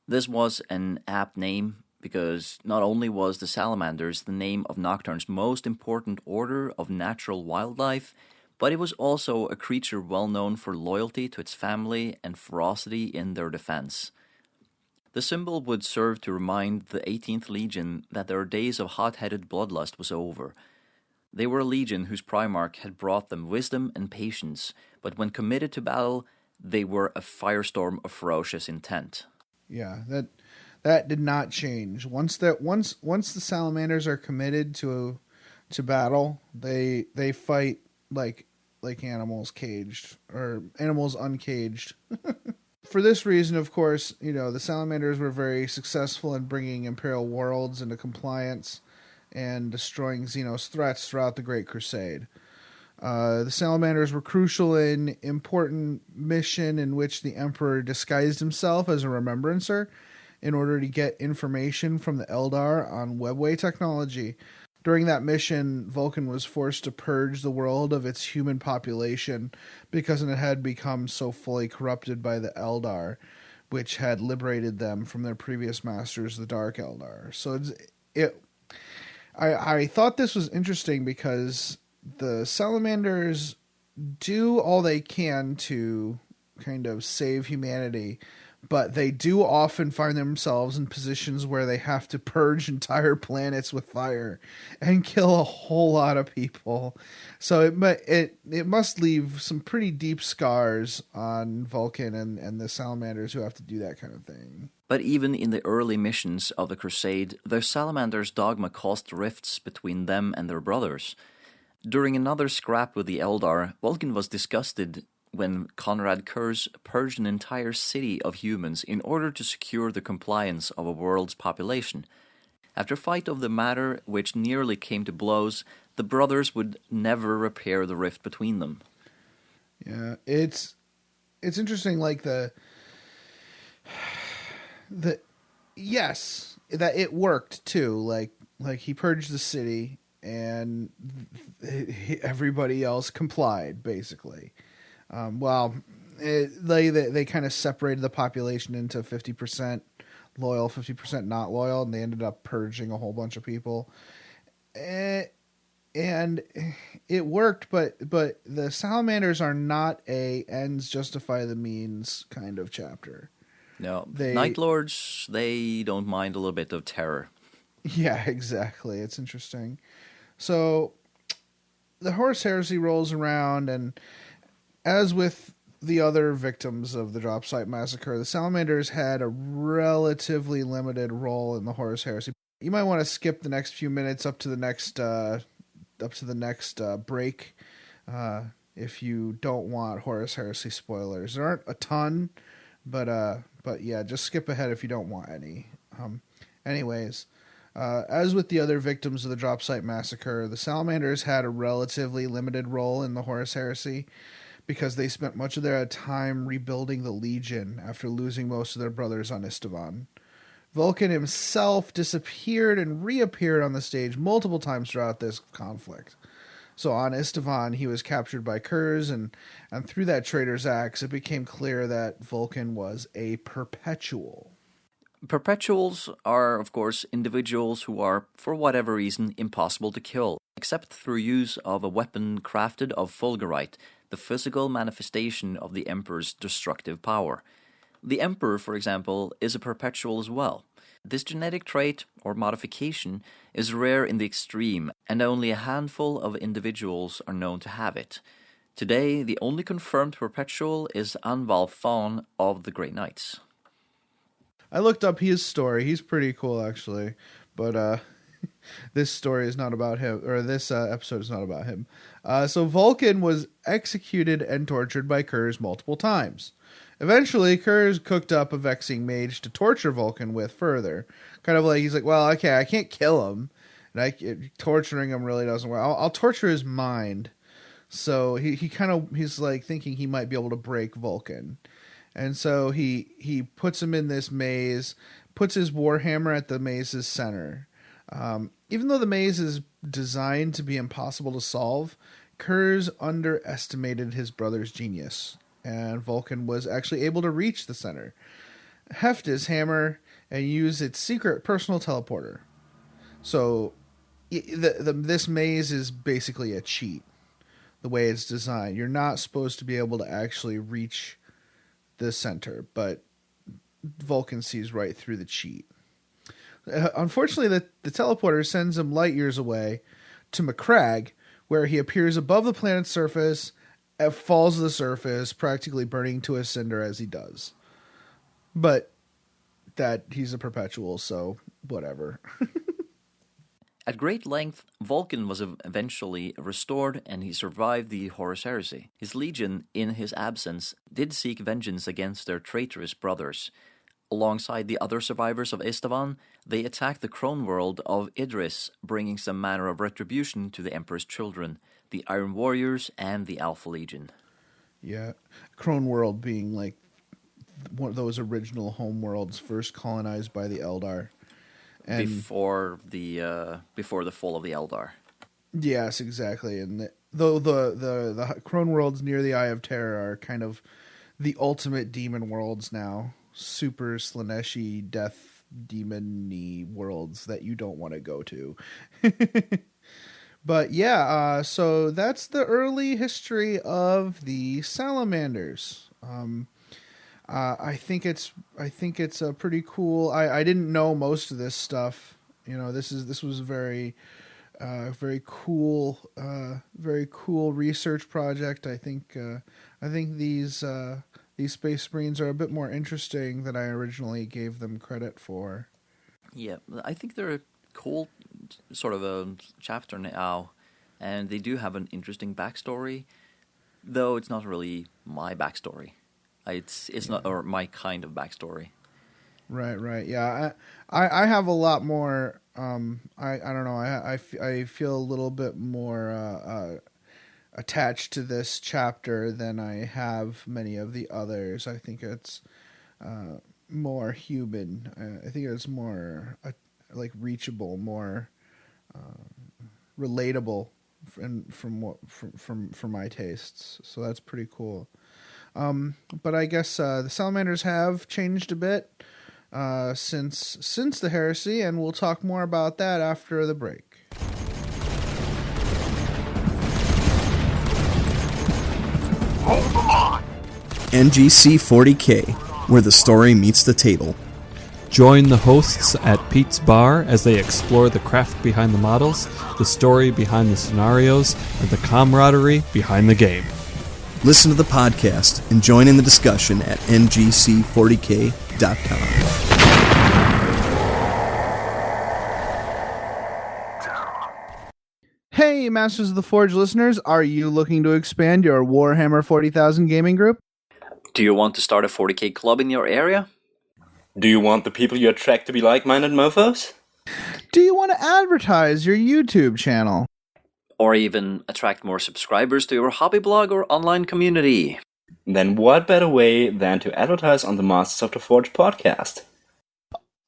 This was an apt name because not only was the Salamanders the name of Nocturne's most important order of natural wildlife, but it was also a creature well known for loyalty to its family and ferocity in their defense. The symbol would serve to remind the 18th Legion that their days of hot-headed bloodlust was over. They were a legion whose Primarch had brought them wisdom and patience, but when committed to battle, they were a firestorm of ferocious intent. Yeah, that did not change. Once the Salamanders are committed to battle, they fight like animals caged or animals uncaged. For this reason, of course, the Salamanders were very successful in bringing Imperial worlds into compliance and destroying Xenos threats throughout the Great Crusade. The Salamanders were crucial in important mission in which the Emperor disguised himself as a remembrancer in order to get information from the Eldar on webway technology. During that mission, Vulcan was forced to purge the world of its human population because it had become so fully corrupted by the Eldar, which had liberated them from their previous masters, the Dark Eldar. So I thought this was interesting because the Salamanders do all they can to kind of save humanity, but they do often find themselves in positions where they have to purge entire planets with fire and kill a whole lot of people. So it must leave some pretty deep scars on Vulcan and the Salamanders who have to do that kind of thing. But even in the early missions of the Crusade, the Salamanders' dogma caused rifts between them and their brothers. During another scrap with the Eldar, Vulcan was disgusted when Conrad Kurz purged an entire city of humans in order to secure the compliance of a world's population. After a fight of the matter which nearly came to blows, the brothers would never repair the rift between them. Yeah, it's interesting, like yes, that it worked too. Like he purged the city and everybody else complied, basically. They kind of separated the population into 50% loyal, 50% not loyal, and they ended up purging a whole bunch of people. And it worked, but the Salamanders are not a ends justify the means kind of chapter. No, Night Lords, they don't mind a little bit of terror. Yeah, exactly. It's interesting. So the Horus Heresy rolls around, and as with the other victims of the Drop Site Massacre, the Salamanders had a relatively limited role in the Horus Heresy. You might want to skip the next few minutes up to the next break if you don't want Horus Heresy spoilers. There aren't a ton, but yeah, just skip ahead if you don't want any. Anyways, as with the other victims of the Drop Site Massacre, the Salamanders had a relatively limited role in the Horus Heresy because they spent much of their time rebuilding the Legion after losing most of their brothers on Istavan. Vulcan himself disappeared and reappeared on the stage multiple times throughout this conflict. So on Istavan, he was captured by Kurz, and through that traitor's acts, it became clear that Vulcan was a perpetual. Perpetuals are, of course, individuals who are, for whatever reason, impossible to kill, except through use of a weapon crafted of fulgurite, the physical manifestation of the Emperor's destructive power. The Emperor, for example, is a perpetual as well. This genetic trait, or modification, is rare in the extreme, and only a handful of individuals are known to have it. Today, the only confirmed perpetual is Anval Thon of the Grey Knights. I looked up his story. He's pretty cool, actually. But this story is not about him, or this episode is not about him. So Vulcan was executed and tortured by Kurz multiple times. Eventually, Kerr's cooked up a vexing mage to torture Vulcan with further. Kind of like, he's like, well, okay, I can't kill him. And torturing him really doesn't work. I'll torture his mind. So he's like thinking he might be able to break Vulcan. And so he puts him in this maze, puts his warhammer at the maze's center. Even though the maze is designed to be impossible to solve, Kurz underestimated his brother's genius, and Vulcan was actually able to reach the center, heft his hammer, and use its secret personal teleporter. So this maze is basically a cheat, the way it's designed. You're not supposed to be able to actually reach the center, but Vulcan sees right through the cheat. Unfortunately, the teleporter sends him light years away to Macragge, where he appears above the planet's surface and falls to the surface, practically burning to a cinder as he does. But that he's a perpetual, so whatever. At great length, Vulcan was eventually restored, and he survived the Horus Heresy. His legion, in his absence, did seek vengeance against their traitorous brothers. Alongside the other survivors of Estevan, they attacked the Crone world of Idris, bringing some manner of retribution to the Emperor's children, the Iron Warriors and the Alpha Legion. Yeah, Crone world being like one of those original home worlds first colonized by the Eldar. And before the fall of the Eldar. Yes, exactly. And though the Crone worlds near the Eye of Terror are kind of the ultimate demon worlds now. Super Slaneshi death demon-y worlds that you don't want to go to. But yeah, so that's the early history of the Salamanders. I think it's a pretty cool. I didn't know most of this stuff. You know, this was very cool research project. I think these Space Marines are a bit more interesting than I originally gave them credit for. Yeah, I think they're a cool sort of a chapter now, and they do have an interesting backstory, though it's not really my backstory. It's not or my kind of backstory. Right. Yeah, I have a lot more. I don't know. I feel a little bit more attached to this chapter than I have many of the others. I think it's more human. I think it's more like reachable, more relatable, from my tastes. So that's pretty cool. But I guess the Salamanders have changed a bit since the heresy, and we'll talk more about that after the break. NGC 40K, where the story meets the table. Join the hosts at Pete's Bar as they explore the craft behind the models, the story behind the scenarios, and the camaraderie behind the game. Listen to the podcast and join in the discussion at ngc40k.com. Hey, Masters of the Forge listeners, are you looking to expand your Warhammer 40,000 gaming group? Do you want to start a 40k club in your area? Do you want the people you attract to be like-minded mofos? Do you want to advertise your YouTube channel? Or even attract more subscribers to your hobby blog or online community? Then what better way than to advertise on the Masters of the Forge podcast?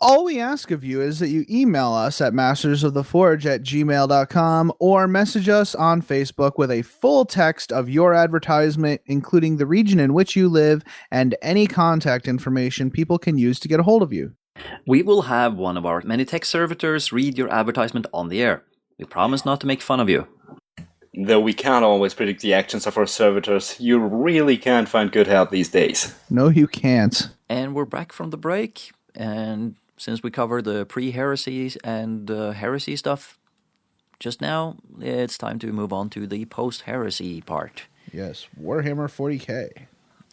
All we ask of you is that you email us at mastersoftheforge@gmail.com or message us on Facebook with a full text of your advertisement, including the region in which you live and any contact information people can use to get a hold of you. We will have one of our many tech servitors read your advertisement on the air. We promise not to make fun of you. Though we can't always predict the actions of our servitors, you really can't find good help these days. No, you can't. And we're back from the break, and since we covered the pre-heresies and heresy stuff just now, it's time to move on to the post-heresy part. Yes, Warhammer 40k.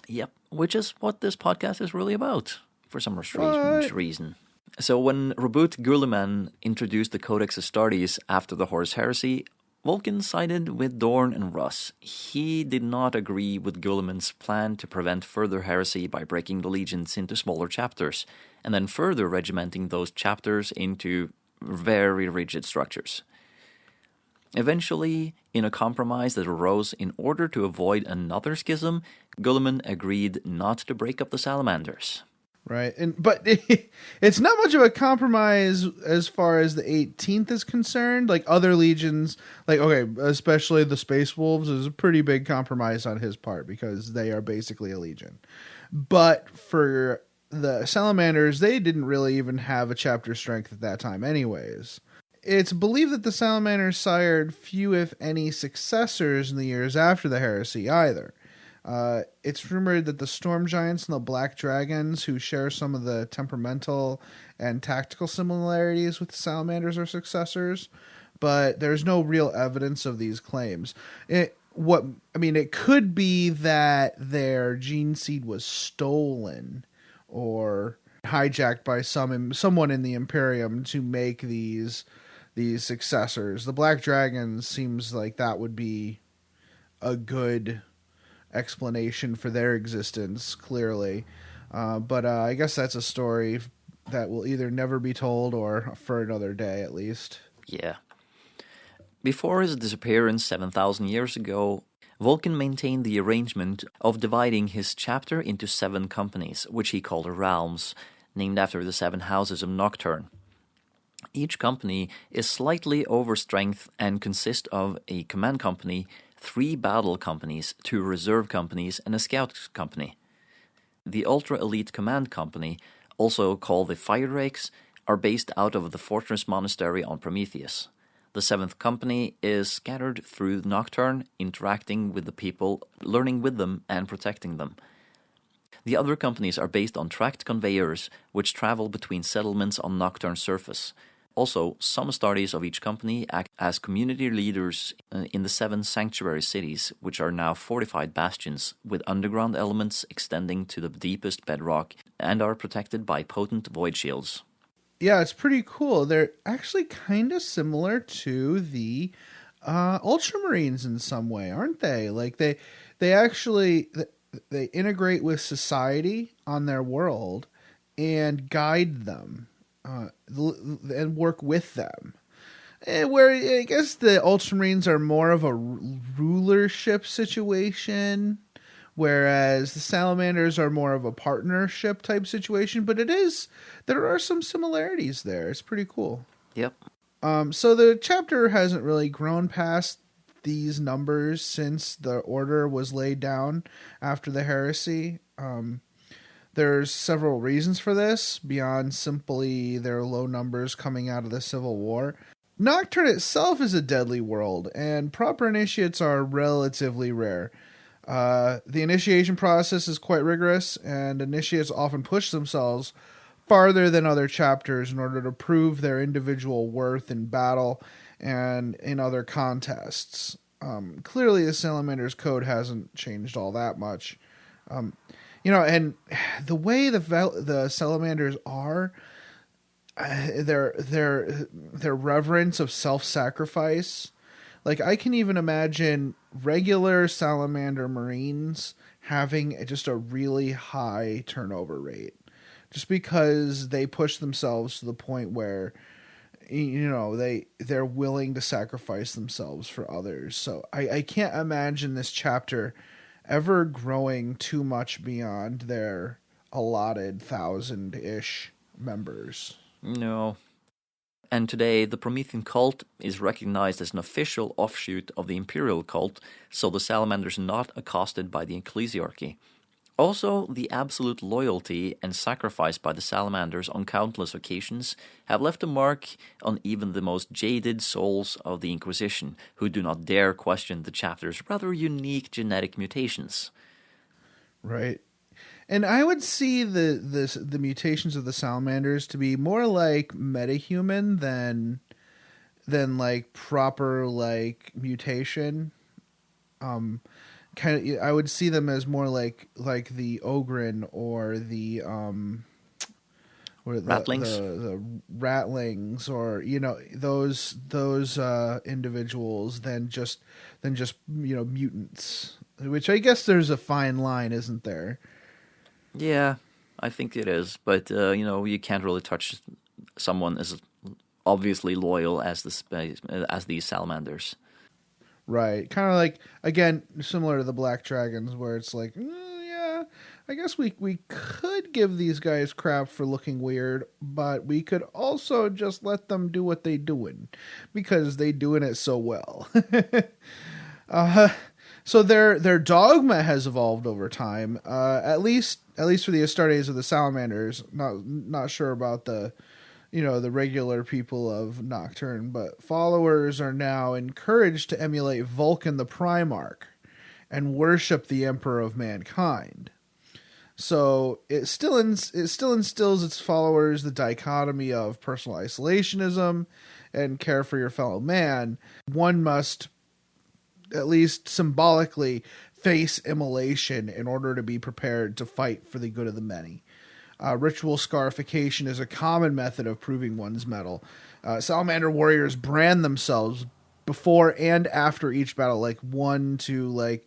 Yep, which is what this podcast is really about, for some strange reason. So when Robert Guilliman introduced the Codex Astartes after the Horus Heresy, Vulcan sided with Dorn and Russ. He did not agree with Guilliman's plan to prevent further heresy by breaking the legions into smaller chapters, and then further regimenting those chapters into very rigid structures. Eventually, in a compromise that arose in order to avoid another schism, Guilliman agreed not to break up the Salamanders. Right, but it's not much of a compromise as far as the 18th is concerned. Like other legions, especially the Space Wolves, is a pretty big compromise on his part because they are basically a legion. But for the Salamanders, they didn't really even have a chapter strength at that time anyways. It's believed that the Salamanders sired few, if any, successors in the years after the heresy either. It's rumored that the Storm Giants and the Black Dragons, who share some of the temperamental and tactical similarities with the Salamanders, are successors, but there's no real evidence of these claims. It could be that their gene seed was stolen or hijacked by someone in the Imperium to make these successors. The Black Dragons seems like that would be a good explanation for their existence, clearly. But I guess that's a story that will either never be told or for another day, at least. Yeah. Before his disappearance 7,000 years ago, Vulcan maintained the arrangement of dividing his chapter into 7 companies, which he called realms, named after the 7 houses of Nocturne. Each company is slightly over strength and consists of a command company, 3 battle companies, 2 reserve companies, and a scout company. The ultra-elite command company, also called the Fire Rakes, are based out of the Fortress Monastery on Prometheus. The 7th company is scattered through Nocturne, interacting with the people, learning with them, and protecting them. The other companies are based on tracked conveyors, which travel between settlements on Nocturne's surface. Also, some astartes of each company act as community leaders in the 7 sanctuary cities, which are now fortified bastions with underground elements extending to the deepest bedrock and are protected by potent void shields. Yeah, it's pretty cool. They're actually kind of similar to the Ultramarines in some way, aren't they? Like they integrate with society on their world and guide them. And work with them. Where I guess the Ultramarines are more of a rulership situation, whereas the Salamanders are more of a partnership type situation. But there are some similarities there. It's pretty cool. Yep. So the chapter hasn't really grown past these numbers since the order was laid down after the heresy. There's several reasons for this, beyond simply their low numbers coming out of the Civil War. Nocturne itself is a deadly world, and proper initiates are relatively rare. The initiation process is quite rigorous, and initiates often push themselves farther than other chapters in order to prove their individual worth in battle and in other contests. Clearly, the Salamander's code hasn't changed all that much. And the way the Salamanders are, their reverence of self-sacrifice. Like, I can even imagine regular Salamander Marines having just a really high turnover rate, just because they push themselves to the point where, they're willing to sacrifice themselves for others. So I can't imagine this chapter ever growing too much beyond their allotted 1,000-ish members. No. And today, the Promethean cult is recognized as an official offshoot of the Imperial cult, so the Salamanders are not accosted by the ecclesiarchy. Also, the absolute loyalty and sacrifice by the Salamanders on countless occasions have left a mark on even the most jaded souls of the Inquisition, who do not dare question the chapter's rather unique genetic mutations. Right. And I would see the mutations of the Salamanders to be more like metahuman than like proper like mutation. I would see them as more like the Ogren or the where Rattlings? the rattlings, or those individuals than just mutants. Which I guess there's a fine line, isn't there? Yeah, I think it is. But you can't really touch someone as obviously loyal as these salamanders. Right. Kind of like, again, similar to the Black Dragons, where it's like, yeah, I guess we could give these guys crap for looking weird, but we could also just let them do what they doing, because they doing it so well. So their dogma has evolved over time, at least for the astartes of the Salamanders. Not sure about the regular people of Nocturne, but followers are now encouraged to emulate Vulcan the Primarch and worship the Emperor of Mankind. So it still instills its followers the dichotomy of personal isolationism and care for your fellow man. One must, at least symbolically, face immolation in order to be prepared to fight for the good of the many. Ritual scarification is a common method of proving one's mettle. Salamander warriors brand themselves before and after each battle, like one to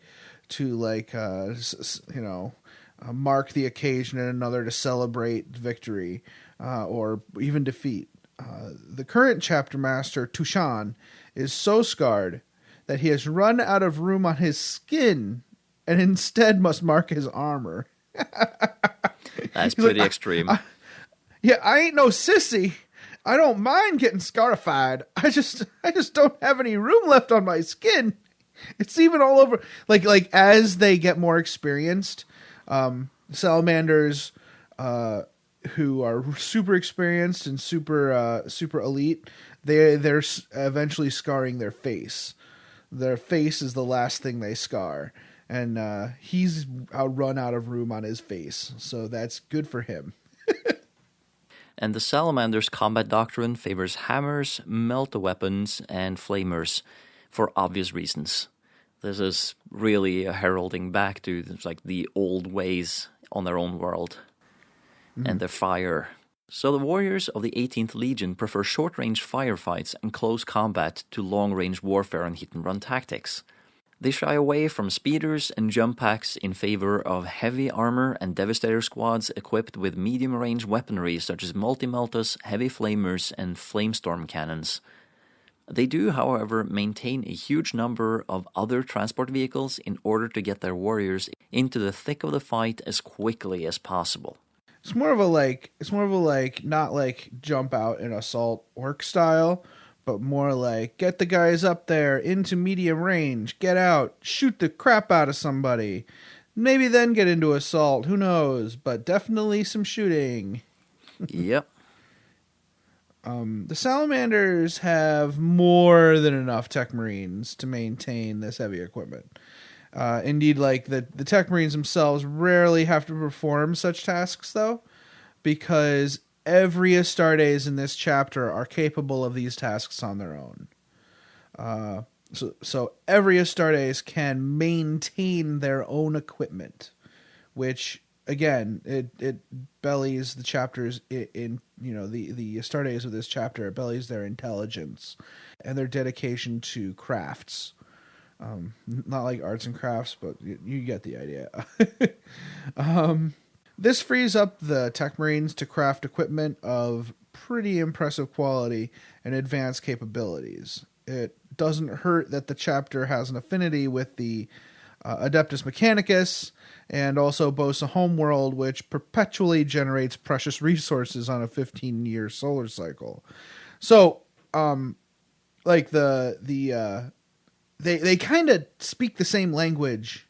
mark the occasion, and another to celebrate victory or even defeat. The current chapter master, Tushan, is so scarred that he has run out of room on his skin and instead must mark his armor. That's pretty extreme. I ain't no sissy. I don't mind getting scarified. I just don't have any room left on my skin. It's even all over. Like as they get more experienced, salamanders who are super experienced and super elite, they're eventually scarring their face. Their face is the last thing they scar. And he's run out of room on his face, so that's good for him. And the Salamander's combat doctrine favors hammers, melta-weapons, and flamers for obvious reasons. This is really a heralding back to the old ways on their own world and their fire. So the warriors of the 18th Legion prefer short-range firefights and close combat to long-range warfare and hit-and-run tactics. They shy away from speeders and jump packs in favor of heavy armor and devastator squads equipped with medium-range weaponry such as multi-meltas, heavy flamers, and flamestorm cannons. They do, however, maintain a huge number of other transport vehicles in order to get their warriors into the thick of the fight as quickly as possible. It's more of a not like jump out and assault orc style, but more like get the guys up there into medium range, get out, shoot the crap out of somebody, maybe then get into assault, who knows, but definitely some shooting. Yep. The Salamanders have more than enough Tech Marines to maintain this heavy equipment. Indeed, the Tech Marines themselves rarely have to perform such tasks, though, because every astartes in this chapter are capable of these tasks on their own. So every astartes can maintain their own equipment, which again it bellies the chapters in the astartes of this chapter. It bellies their intelligence and their dedication to crafts. Not like arts and crafts, but you get the idea. This frees up the Tech Marines to craft equipment of pretty impressive quality and advanced capabilities. It doesn't hurt that the chapter has an affinity with the Adeptus Mechanicus and also boasts a homeworld which perpetually generates precious resources on a 15-year solar cycle. So, they kind of speak the same language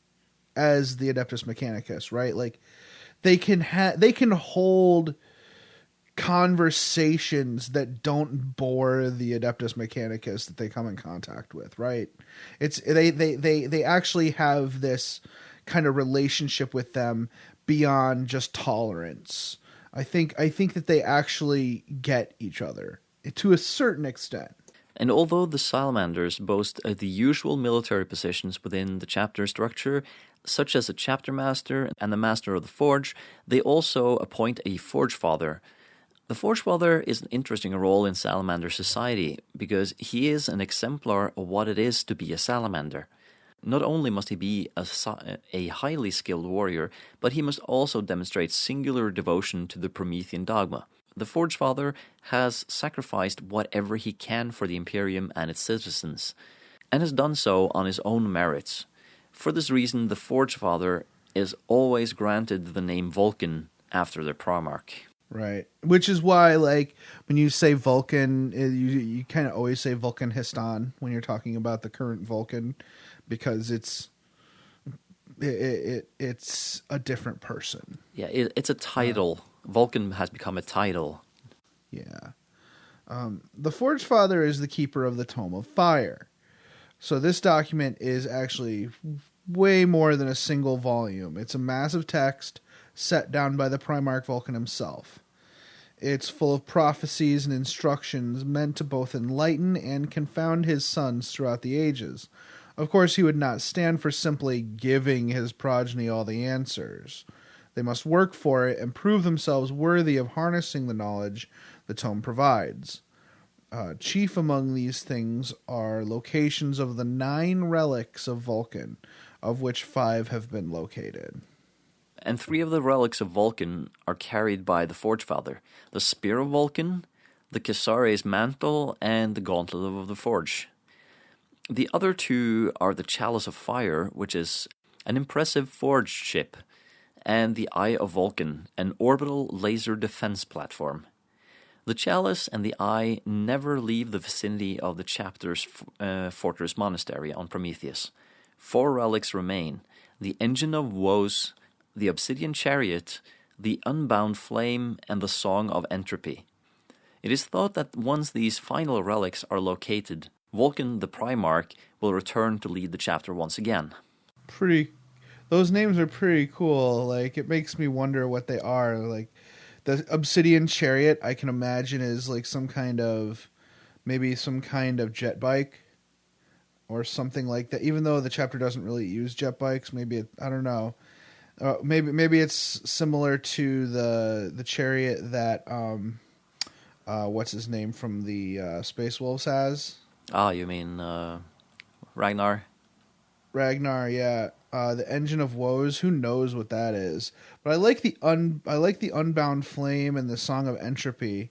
as the Adeptus Mechanicus, right? Like they can hold conversations that don't bore the Adeptus Mechanicus that they come in contact with, right? They actually have this kind of relationship with them beyond just tolerance. I think that they actually get each other to a certain extent. And although the Salamanders boast the usual military positions within the chapter structure, such as a chapter master and the master of the forge, they also appoint a forge father. The Forge Father is an interesting role in salamander society because he is an exemplar of what it is to be a salamander. Not only must he be a highly skilled warrior, but he must also demonstrate singular devotion to the Promethean dogma. The Forge Father has sacrificed whatever he can for the Imperium and its citizens, and has done so on his own merits. For this reason, the Forge Father is always granted the name Vulcan after their Primarch. Right. Which is why, like, when you say Vulcan, you kind of always say Vulcan Histon when you're talking about the current Vulcan, because it's a different person. Yeah, it's a title. Vulcan has become a title. Yeah. The Forge Father is the keeper of the Tome of Fire. So this document is actually way more than a single volume. It's a massive text set down by the Primarch Vulcan himself. It's full of prophecies and instructions meant to both enlighten and confound his sons throughout the ages. Of course, he would not stand for simply giving his progeny all the answers. They must work for it and prove themselves worthy of harnessing the knowledge the tome provides. Chief among these things are locations of the 9 relics of Vulcan, of which 5 have been located. And 3 of the relics of Vulcan are carried by the Forge Father: the Spear of Vulcan, the Caesare's Mantle, and the Gauntlet of the Forge. The other 2 are the Chalice of Fire, which is an impressive forged ship, and the Eye of Vulcan, an orbital laser defense platform. The Chalice and the Eye never leave the vicinity of the chapter's fortress monastery on Prometheus. 4 relics remain: the Engine of Woes, the Obsidian Chariot, the Unbound Flame, and the Song of Entropy. It is thought that once these final relics are located, Vulcan the Primarch will return to lead the chapter once again. Those names are pretty cool. Like, it makes me wonder what they are. Like, the Obsidian Chariot, I can imagine, is like maybe some kind of jet bike or something like that. Even though the chapter doesn't really use jet bikes, I don't know. Maybe it's similar to the chariot that what's his name from the Space Wolves has. Ah, you mean Ragnar? Ragnar, yeah. The Engine of Woes. Who knows what that is? But I like the Unbound Flame and the Song of Entropy.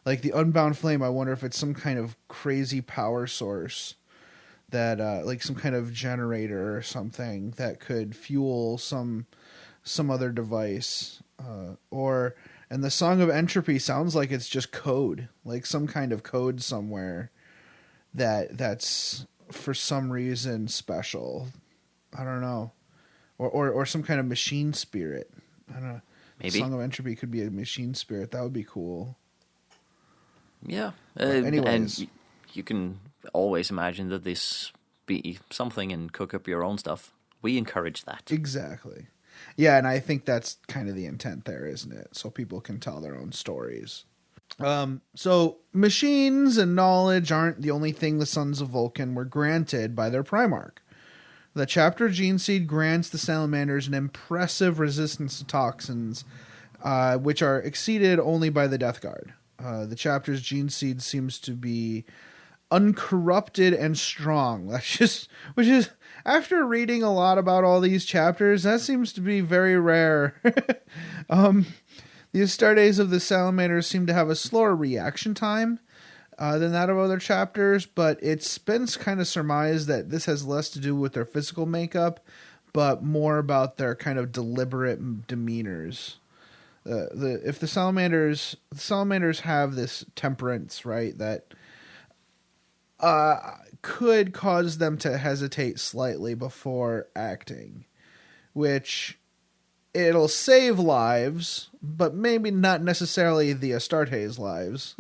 Like the Unbound Flame, I wonder if it's some kind of crazy power source that, like some kind of generator or something that could fuel some other device. And the Song of Entropy sounds like it's just code, like some kind of code somewhere that's for some reason special. I don't know. Or some kind of machine spirit. I don't know. Maybe. Song of Entropy could be a machine spirit. That would be cool. Yeah. Anyways. And you can always imagine that this be something and cook up your own stuff. We encourage that. Exactly. Yeah, and I think that's kind of the intent there, isn't it? So people can tell their own stories. So machines and knowledge aren't the only thing the Sons of Vulcan were granted by their Primarch. The chapter Gene Seed grants the Salamanders an impressive resistance to toxins, which are exceeded only by the Death Guard. The chapter's Gene Seed seems to be uncorrupted and strong. Which is after reading a lot about all these chapters, that seems to be very rare. The astartes of the Salamanders seem to have a slower reaction time than that of other chapters, but it's been kind of surmised that this has less to do with their physical makeup, but more about their kind of deliberate demeanors. If the Salamanders have this temperance, right, that could cause them to hesitate slightly before acting, which it'll save lives, but maybe not necessarily the Astartes' lives.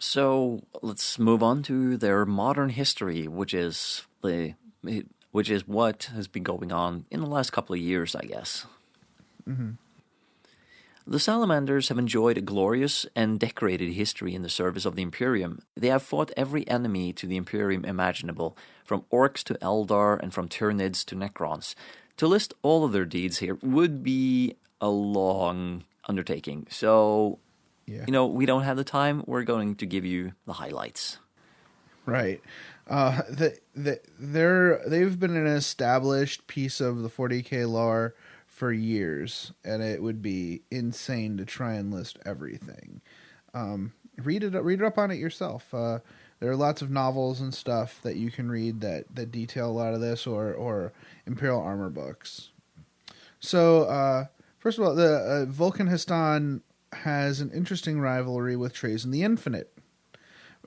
So let's move on to their modern history, which is what has been going on in the last couple of years, I guess. Mm-hmm. The Salamanders have enjoyed a glorious and decorated history in the service of the Imperium. They have fought every enemy to the Imperium imaginable, from orcs to Eldar and from Tyranids to Necrons. To list all of their deeds here would be a long undertaking, so Yeah. We don't have the time. We're going to give you the highlights. Right. They've been an established piece of the 40K lore for years, and it would be insane to try and list everything. Read it up on it yourself. There are lots of novels and stuff that you can read that detail a lot of this, or Imperial Armor books. So, first of all, the Vulcan Histon has an interesting rivalry with Trazen the Infinite.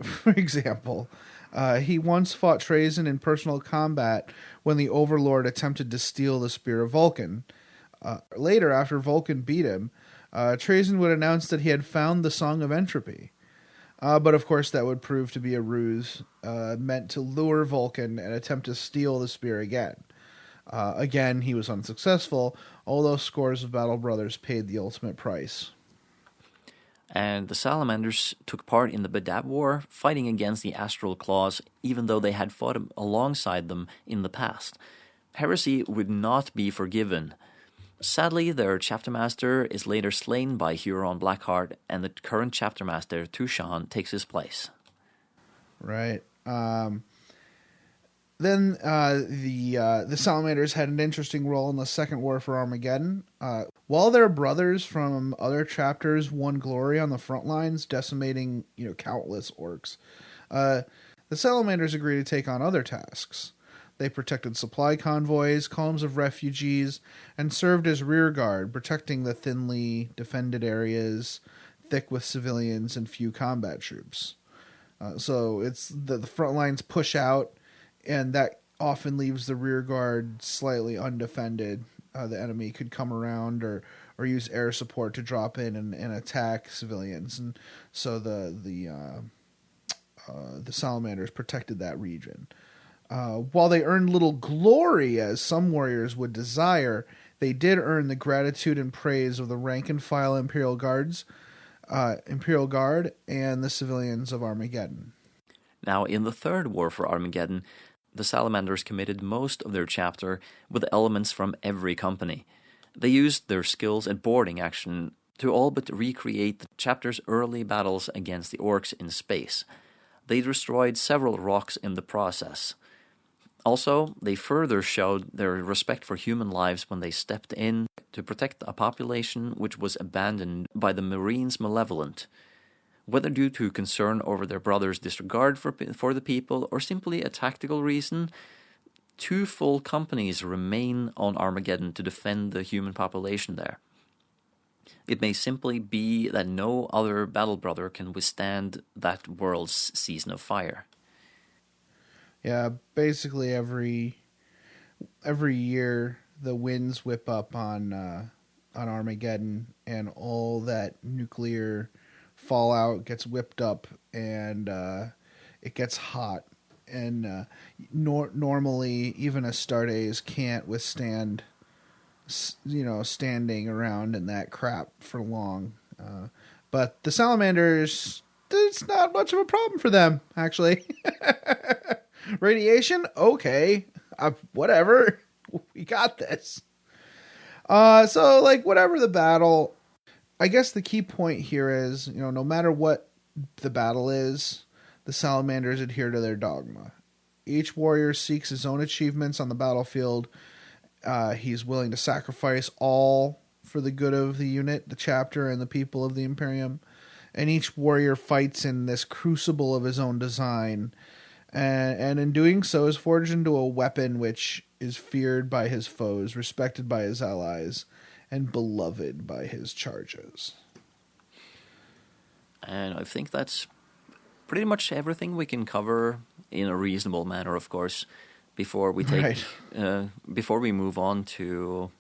For example, he once fought Trazen in personal combat when the Overlord attempted to steal the Spear of Vulcan. Later, after Vulcan beat him, Trazen would announce that he had found the Song of Entropy. But of course, that would prove to be a ruse meant to lure Vulcan and attempt to steal the spear again. Again, he was unsuccessful, although scores of Battle Brothers paid the ultimate price. And the Salamanders took part in the Badab War, fighting against the Astral Claws, even though they had fought alongside them in the past. Heresy would not be forgiven. Sadly, their chapter master is later slain by Huron Blackheart, and the current chapter master, Tushan, takes his place. Right. Then the Salamanders had an interesting role in the Second War for Armageddon. While their brothers from other chapters won glory on the front lines, decimating countless orcs, the Salamanders agreed to take on other tasks. They protected supply convoys, columns of refugees, and served as rear guard, protecting the thinly defended areas, thick with civilians and few combat troops. So it's the front lines push out, and that often leaves the rear guard slightly undefended. The enemy could come around or use air support to drop in and attack civilians, and so the Salamanders protected that region. While they earned little glory, as some warriors would desire, they did earn the gratitude and praise of the rank-and-file Imperial Guard, and the civilians of Armageddon. Now, in the Third War for Armageddon, the Salamanders committed most of their chapter with elements from every company. They used their skills at boarding action to all but recreate the chapter's early battles against the orcs in space. They destroyed several rocks in the process. Also, they further showed their respect for human lives when they stepped in to protect a population which was abandoned by the Marines' malevolent. Whether due to concern over their brothers' disregard for the people or simply a tactical reason, 2 full companies remain on Armageddon to defend the human population there. It may simply be that no other battle brother can withstand that world's season of fire. Yeah, basically every year the winds whip up on Armageddon, and all that nuclear fallout gets whipped up, and it gets hot. And normally, even astartes can't withstand, standing around in that crap for long. But the Salamanders, it's not much of a problem for them, actually. Radiation? Okay. Whatever. We got this. So, whatever the battle, I guess the key point here is, no matter what the battle is, the Salamanders adhere to their dogma. Each warrior seeks his own achievements on the battlefield. He's willing to sacrifice all for the good of the unit, the chapter, and the people of the Imperium. And each warrior fights in this crucible of his own design. And in doing so is forged into a weapon which is feared by his foes, respected by his allies, and beloved by his charges. And I think that's pretty much everything we can cover in a reasonable manner, of course, before we before we move on to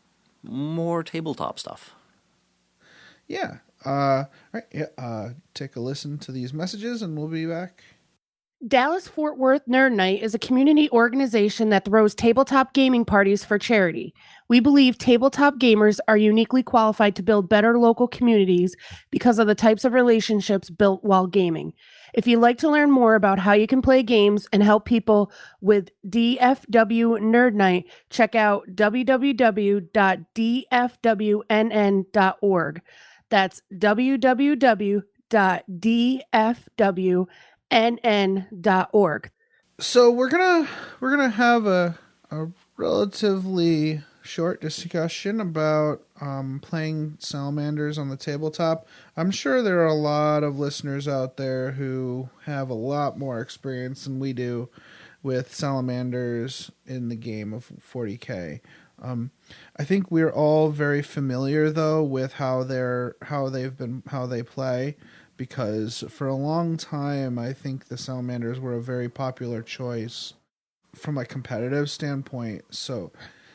more tabletop stuff. Yeah. All right. Yeah. Take a listen to these messages, and we'll be back. Dallas-Fort Worth Nerd Night is a community organization that throws tabletop gaming parties for charity. We believe tabletop gamers are uniquely qualified to build better local communities because of the types of relationships built while gaming. If you'd like to learn more about how you can play games and help people with DFW Nerd Night, check out www.dfwnn.org. That's www.dfwnn.org. So we're gonna have a relatively short discussion about playing Salamanders on the tabletop. I'm sure there are a lot of listeners out there who have a lot more experience than we do with Salamanders in the game of 40K. I think we're all very familiar though with how they play, because for a long time I think the Salamanders were a very popular choice from a competitive standpoint. So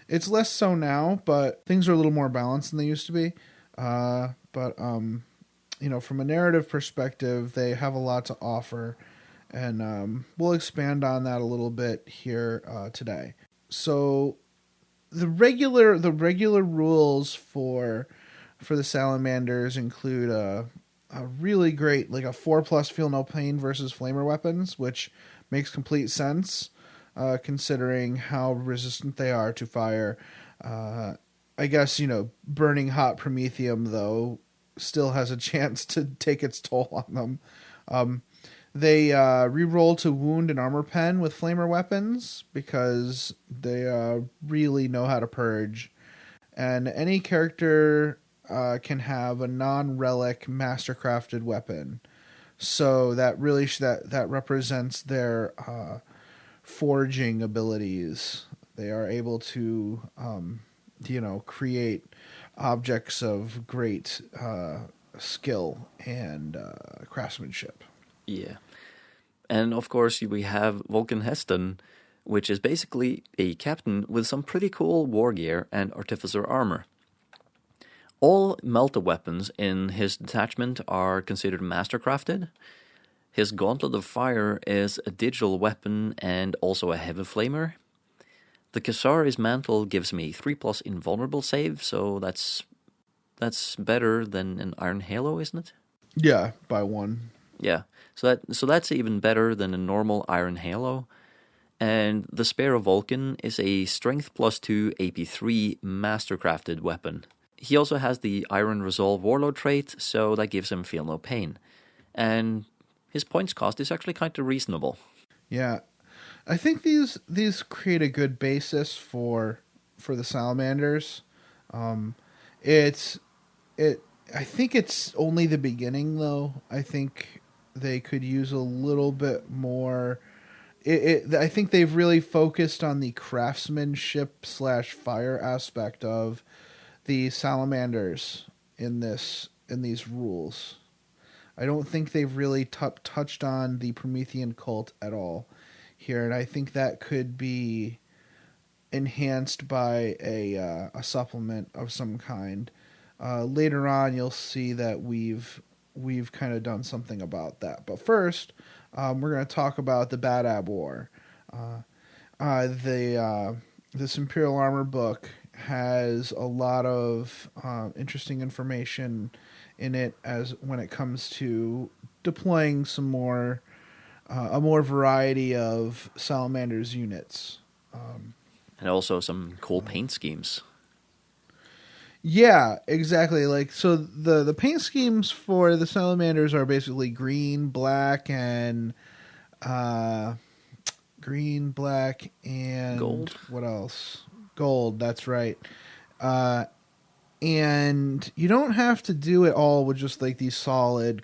it's less so now, but things are a little more balanced than they used to be. But from a narrative perspective, they have a lot to offer, and we'll expand on that a little bit here today. So the regular rules for the Salamanders include a really great, like a 4+ feel no pain versus flamer weapons, which makes complete sense considering how resistant they are to fire. I guess, burning hot promethium though still has a chance to take its toll on them. They reroll to wound and armor pen with flamer weapons because they really know how to purge. And any character can have a non-relic mastercrafted weapon. So that really that represents their forging abilities. They are able to create objects of great skill and craftsmanship. Yeah. And of course, we have Vulcan Heston, which is basically a captain with some pretty cool war gear and artificer armor. All melta weapons in his detachment are considered mastercrafted. His Gauntlet of Fire is a digital weapon and also a heavy flamer. The Kasari's Mantle gives me 3+ invulnerable save, so that's better than an Iron Halo, isn't it? Yeah, by 1. Yeah, so that's even better than a normal Iron Halo. And the Spear of Vulcan is a Strength +2 AP3 mastercrafted weapon. He also has the Iron Resolve Warlord trait, so that gives him Feel No Pain. And his points cost is actually kind of reasonable. Yeah, I think these create a good basis for the Salamanders. I think it's only the beginning though. I think they could use a little bit more. I think they've really focused on the craftsmanship / fire aspect of the Salamanders in these rules. I don't think they've really touched on the Promethean cult at all here, and I think that could be enhanced by a supplement of some kind. Later on, you'll see that we've kind of done something about that. But first, we're going to talk about the Badab War. This Imperial Armor book has a lot of interesting information in it as when it comes to deploying some more a more variety of Salamanders units. And also some cool paint schemes. Yeah, exactly. Like, so the paint schemes for the Salamanders are basically green, black, and gold. What else? Gold. That's right. And you don't have to do it all with just like these solid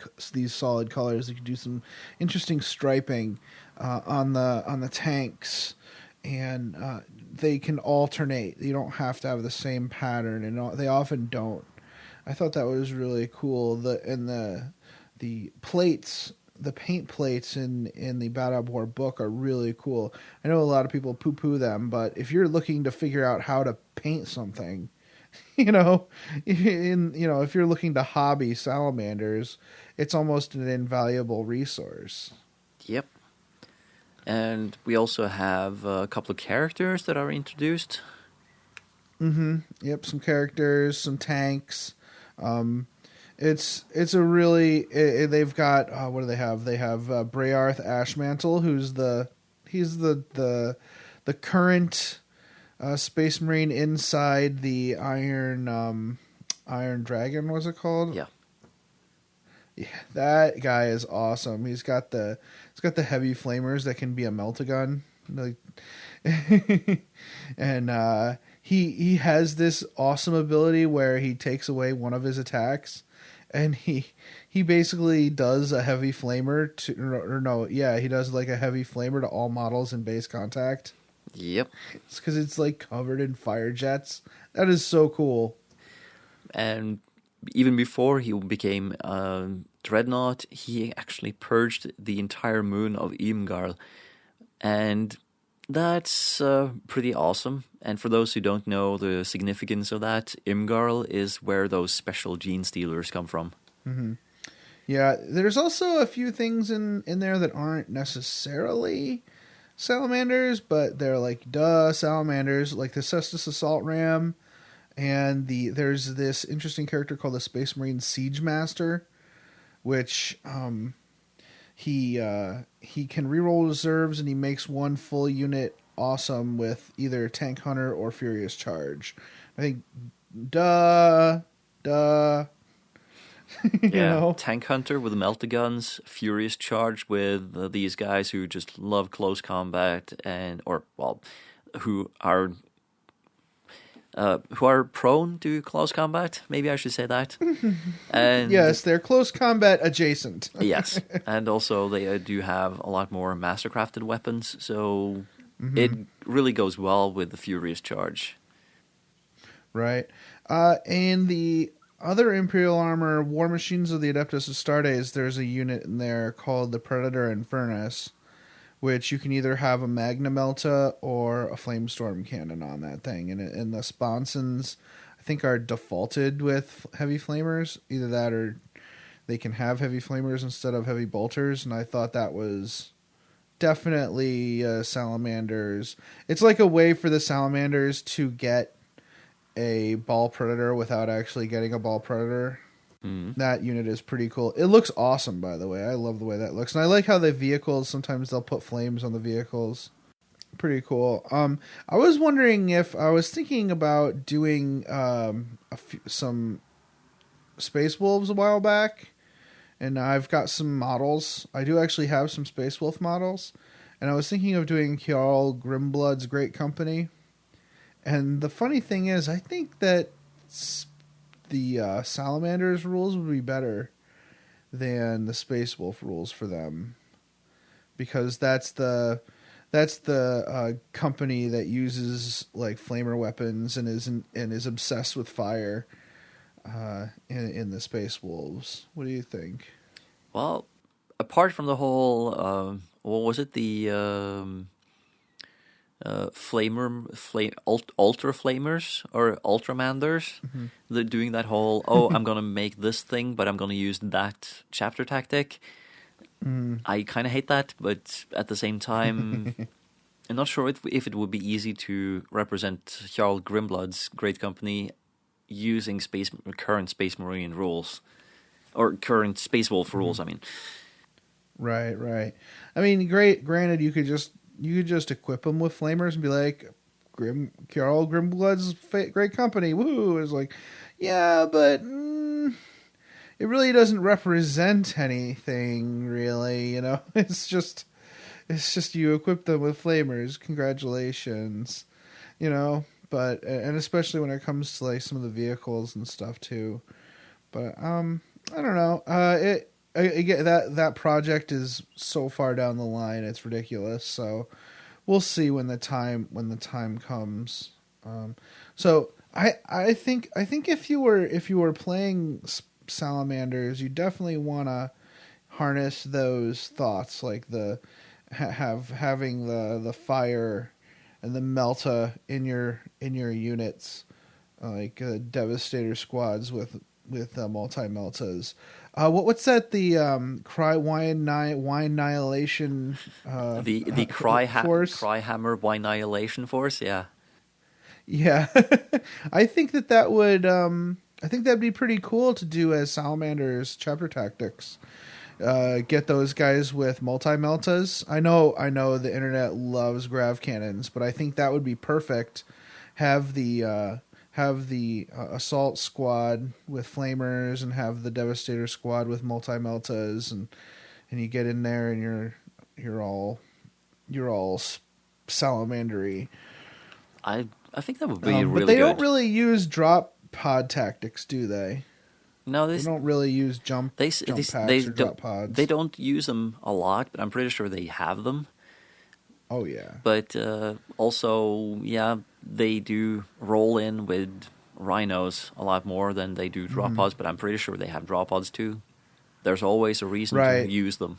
colors. You can do some interesting striping on the tanks, and they can alternate. You don't have to have the same pattern, and they often don't. I thought that was really cool. The plates, the paint plates in the Badab War book are really cool. I know a lot of people poo-poo them, but if you're looking to figure out how to paint something, if you're looking to hobby Salamanders, it's almost an invaluable resource. Yep. And we also have a couple of characters that are introduced. Mm-hmm. Yep, some characters, some tanks. It's a really they've got what do they have? They have Brayarth Ashmantle, who's the current Space Marine inside the Iron Dragon. Was it called? Yeah. Yeah, that guy is awesome. He's got the heavy flamers that can be a melt-a-gun, like, and he has this awesome ability where he takes away one of his attacks, and he basically does a heavy flamer he does like a heavy flamer to all models in base contact. Yep. It's because it's like covered in fire jets. That is so cool. And even before he became Dreadnought, he actually purged the entire moon of Imgarl. And that's pretty awesome. And for those who don't know the significance of that, Imgarl is where those special gene stealers come from. Mm-hmm. Yeah, there's also a few things in there that aren't necessarily salamanders, but they're like salamanders, like the Cestus Assault Ram. And there's this interesting character called the Space Marine Siege Master, which he can reroll reserves, and he makes one full unit awesome with either Tank Hunter or Furious Charge. I think, Yeah, Tank Hunter with Melta-Guns, Furious Charge with these guys who just love close combat who are prone to close combat. Maybe I should say that. And yes, they're close combat adjacent. Yes, and also they do have a lot more mastercrafted weapons, so it really goes well with the Furious Charge. Right. And the other Imperial Armor War Machines of the Adeptus Astartes, there's a unit in there called the Predator Infernus, which you can either have a Magna Melta or a Flamestorm cannon on that thing. And the sponsons, I think, are defaulted with heavy flamers. Either that or they can have heavy flamers instead of heavy bolters. And I thought that was definitely Salamanders. It's like a way for the Salamanders to get a Ball Predator without actually getting a Ball Predator. That unit is pretty cool. It looks awesome, by the way. I love the way that looks. And I like how the vehicles, sometimes they'll put flames on the vehicles. Pretty cool. I was wondering if I was thinking about doing some Space Wolves a while back. And I've got some models. I do actually have some Space Wolf models. And I was thinking of doing Kjarl Grimblood's Great Company. And the funny thing is, I think that the Salamanders rules would be better than the Space Wolf rules for them, because that's the company that uses like flamer weapons and is obsessed with fire in the Space Wolves. What do you think? Well, apart from the whole what was it, the ultra flamers or ultramanders, they're doing that whole I'm gonna make this thing but I'm gonna use that chapter tactic. I kind of hate that, but at the same time I'm not sure if it would be easy to represent Kjarl Grimblood's Great Company using current Space Marine rules or current Space Wolf rules. I mean, right. I mean, granted, you could just equip them with flamers and be like, Kjarl Grimblood's Great Company, woohoo! It's like, yeah, but it really doesn't represent anything, really. You know, it's just you equip them with flamers. Congratulations, you know. But and especially when it comes to like some of the vehicles and stuff too. But I don't know. Again, that project is so far down the line, it's ridiculous. So we'll see when the time comes. So I think if you were playing Salamanders, you definitely want to harness those thoughts, like having the fire and the Melta in your units, like Devastator squads with multi-Meltas. What's that? The Wine Annihilation. The Cryhammer Wine Annihilation Force. Yeah. I think that would. I think that'd be pretty cool to do as Salamander's chapter tactics. Get those guys with multi-meltas. I know the internet loves grav cannons, but I think that would be perfect. Have the have the assault squad with flamers and have the devastator squad with multi-meltas, and you get in there and you're all salamandery. I think that would be really but they good. don't really use drop pod tactics, do they? No, They don't really use jump packs or drop pods. They don't use them a lot, but I'm pretty sure they have them. Oh yeah. But also, yeah, they do roll in with rhinos a lot more than they do drop pods, but I'm pretty sure they have drop pods too. There's always a reason to use them.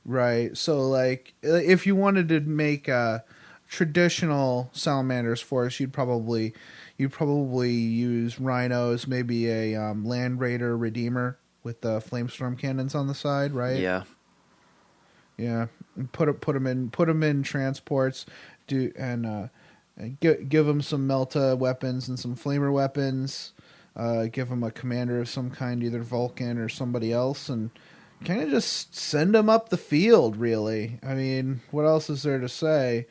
Right. So, like, if you wanted to make a traditional Salamanders force, you'd probably use rhinos, maybe a Land Raider Redeemer with the Flamestorm cannons on the side, right? Yeah. Yeah. And put them in transports, give them some Melta weapons and some Flamer weapons. Give them a commander of some kind, either Vulcan or somebody else, and kind of just send them up the field, really. I mean, what else is there to say?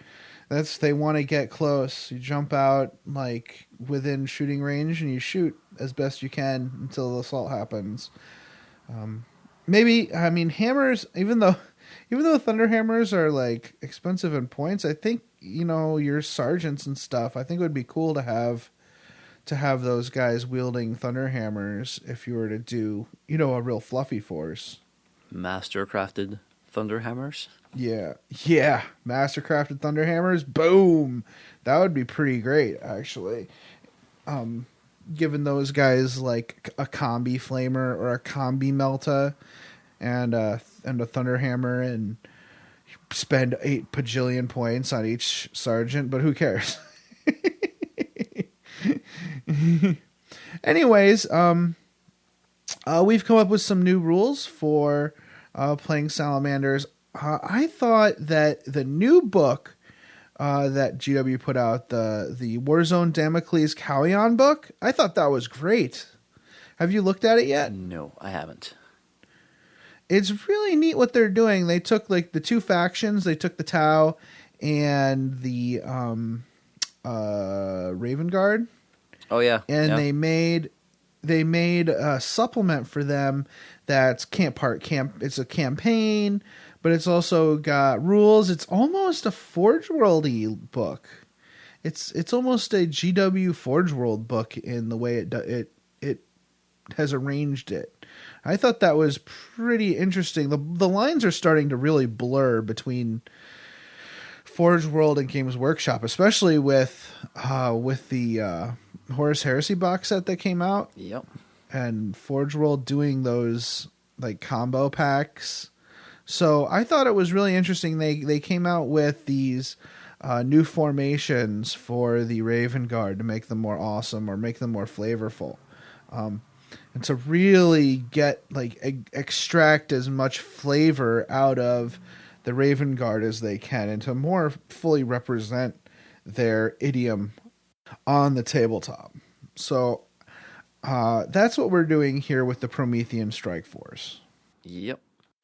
They want to get close. You jump out, like, within shooting range, and you shoot as best you can until the assault happens. Hammers, even though thunder hammers are, like, expensive in points, I think, your sergeants and stuff, I think it would be cool to have those guys wielding thunder hammers if you were to do, a real fluffy force. Master-crafted thunder hammers? Yeah. Master-crafted thunder hammers. Boom! That would be pretty great, actually. Giving those guys, like, a combi flamer or a combi melta and a thunder hammer, and spend 8 bajillion points on each sergeant, but who cares? Anyways, we've come up with some new rules for playing Salamanders. I thought that the new book that GW put out, the Warzone Damocles Calion book, I thought that was great. Have you looked at it yet? No, I haven't. It's really neat what they're doing. They took, like, the two factions. They took the Tau and the Raven Guard. Oh yeah, and they made a supplement for them that's it's a campaign, but it's also got rules. It's almost a Forge World-y book. It's almost a GW Forge World book in the way it has arranged it. I thought that was pretty interesting. The lines are starting to really blur between Forge World and Games Workshop, especially with the Horus Heresy box set that came out. Yep. And Forge World doing those, like, combo packs. So I thought it was really interesting. They came out with these new formations for the Raven Guard to make them more awesome or make them more flavorful. And to really get, like, extract as much flavor out of the Raven Guard as they can, and to more fully represent their idiom on the tabletop. So that's what we're doing here with the Promethean Strike Force. Yep.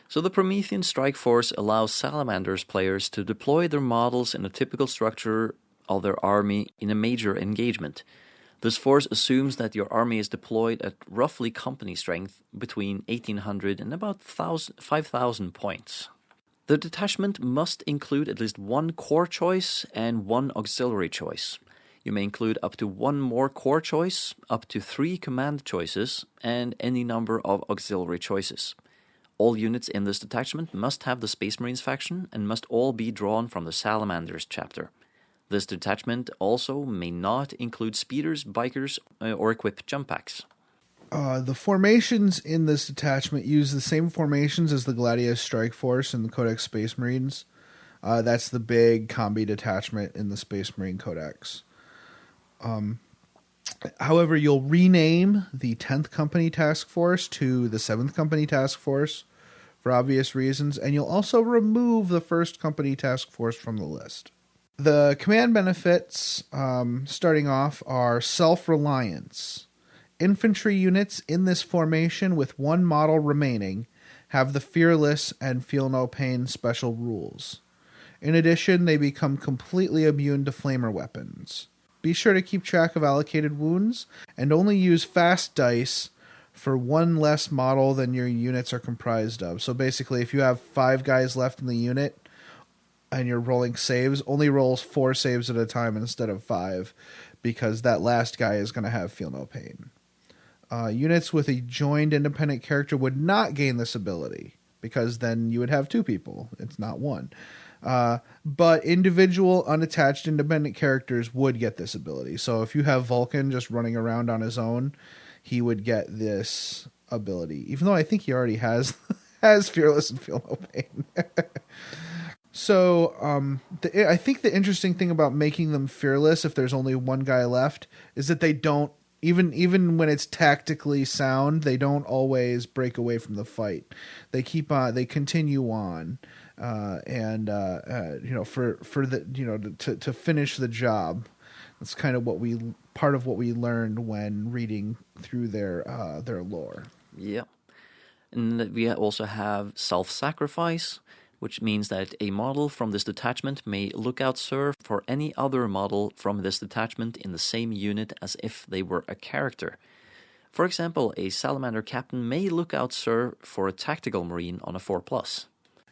So the Promethean Strike Force allows Salamanders players to deploy their models in a typical structure of their army in a major engagement. This force assumes that your army is deployed at roughly company strength between 1,800 and about 5,000 points. The detachment must include at least one core choice and one auxiliary choice. You may include up to one more core choice, up to 3 command choices, and any number of auxiliary choices. All units in this detachment must have the Space Marines faction and must all be drawn from the Salamanders chapter. This detachment also may not include speeders, bikers, or equip jump packs. The formations in this detachment use the same formations as the Gladius Strike Force and the Codex Space Marines. That's the big combi detachment in the Space Marine Codex. However, you'll rename the 10th Company Task Force to the 7th Company Task Force for obvious reasons, and you'll also remove the 1st Company Task Force from the list. The command benefits, starting off, are self-reliance. Infantry units in this formation with one model remaining have the Fearless and Feel No Pain special rules. In addition, they become completely immune to flamer weapons. Be sure to keep track of allocated wounds and only use fast dice for one less model than your units are comprised of. So basically, if you have 5 guys left in the unit and you're rolling saves, only rolls 4 saves at a time instead of 5, because that last guy is going to have feel no pain. Units with a joined independent character would not gain this ability, because then you would have 2 people. It's not 1. But individual unattached independent characters would get this ability. So if you have Vulcan just running around on his own, he would get this ability, even though I think he already has fearless and feel no pain. So I think the interesting thing about making them fearless, if there's only one guy left, is that they don't, even when it's tactically sound, they don't always break away from the fight. They keep on, they continue on, for the to finish the job. That's kind of part of what we learned when reading through their lore. Yeah, and we also have self-sacrifice, which means that a model from this detachment may lookout serve for any other model from this detachment in the same unit as if they were a character. For example, a Salamander captain may lookout serve for a tactical marine on a 4+.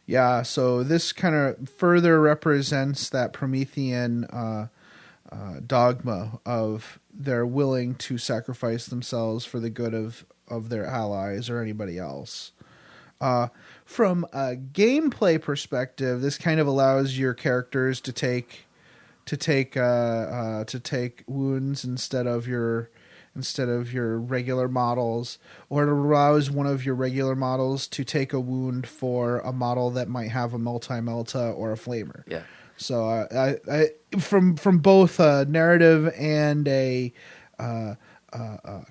Yeah, so this kind of further represents that Promethean dogma of they're willing to sacrifice themselves for the good of their allies or anybody else. From a gameplay perspective, this kind of allows your characters to take wounds instead of your regular models, or it allows one of your regular models to take a wound for a model that might have a multi-melta or a flamer. Yeah. So I from both a narrative and a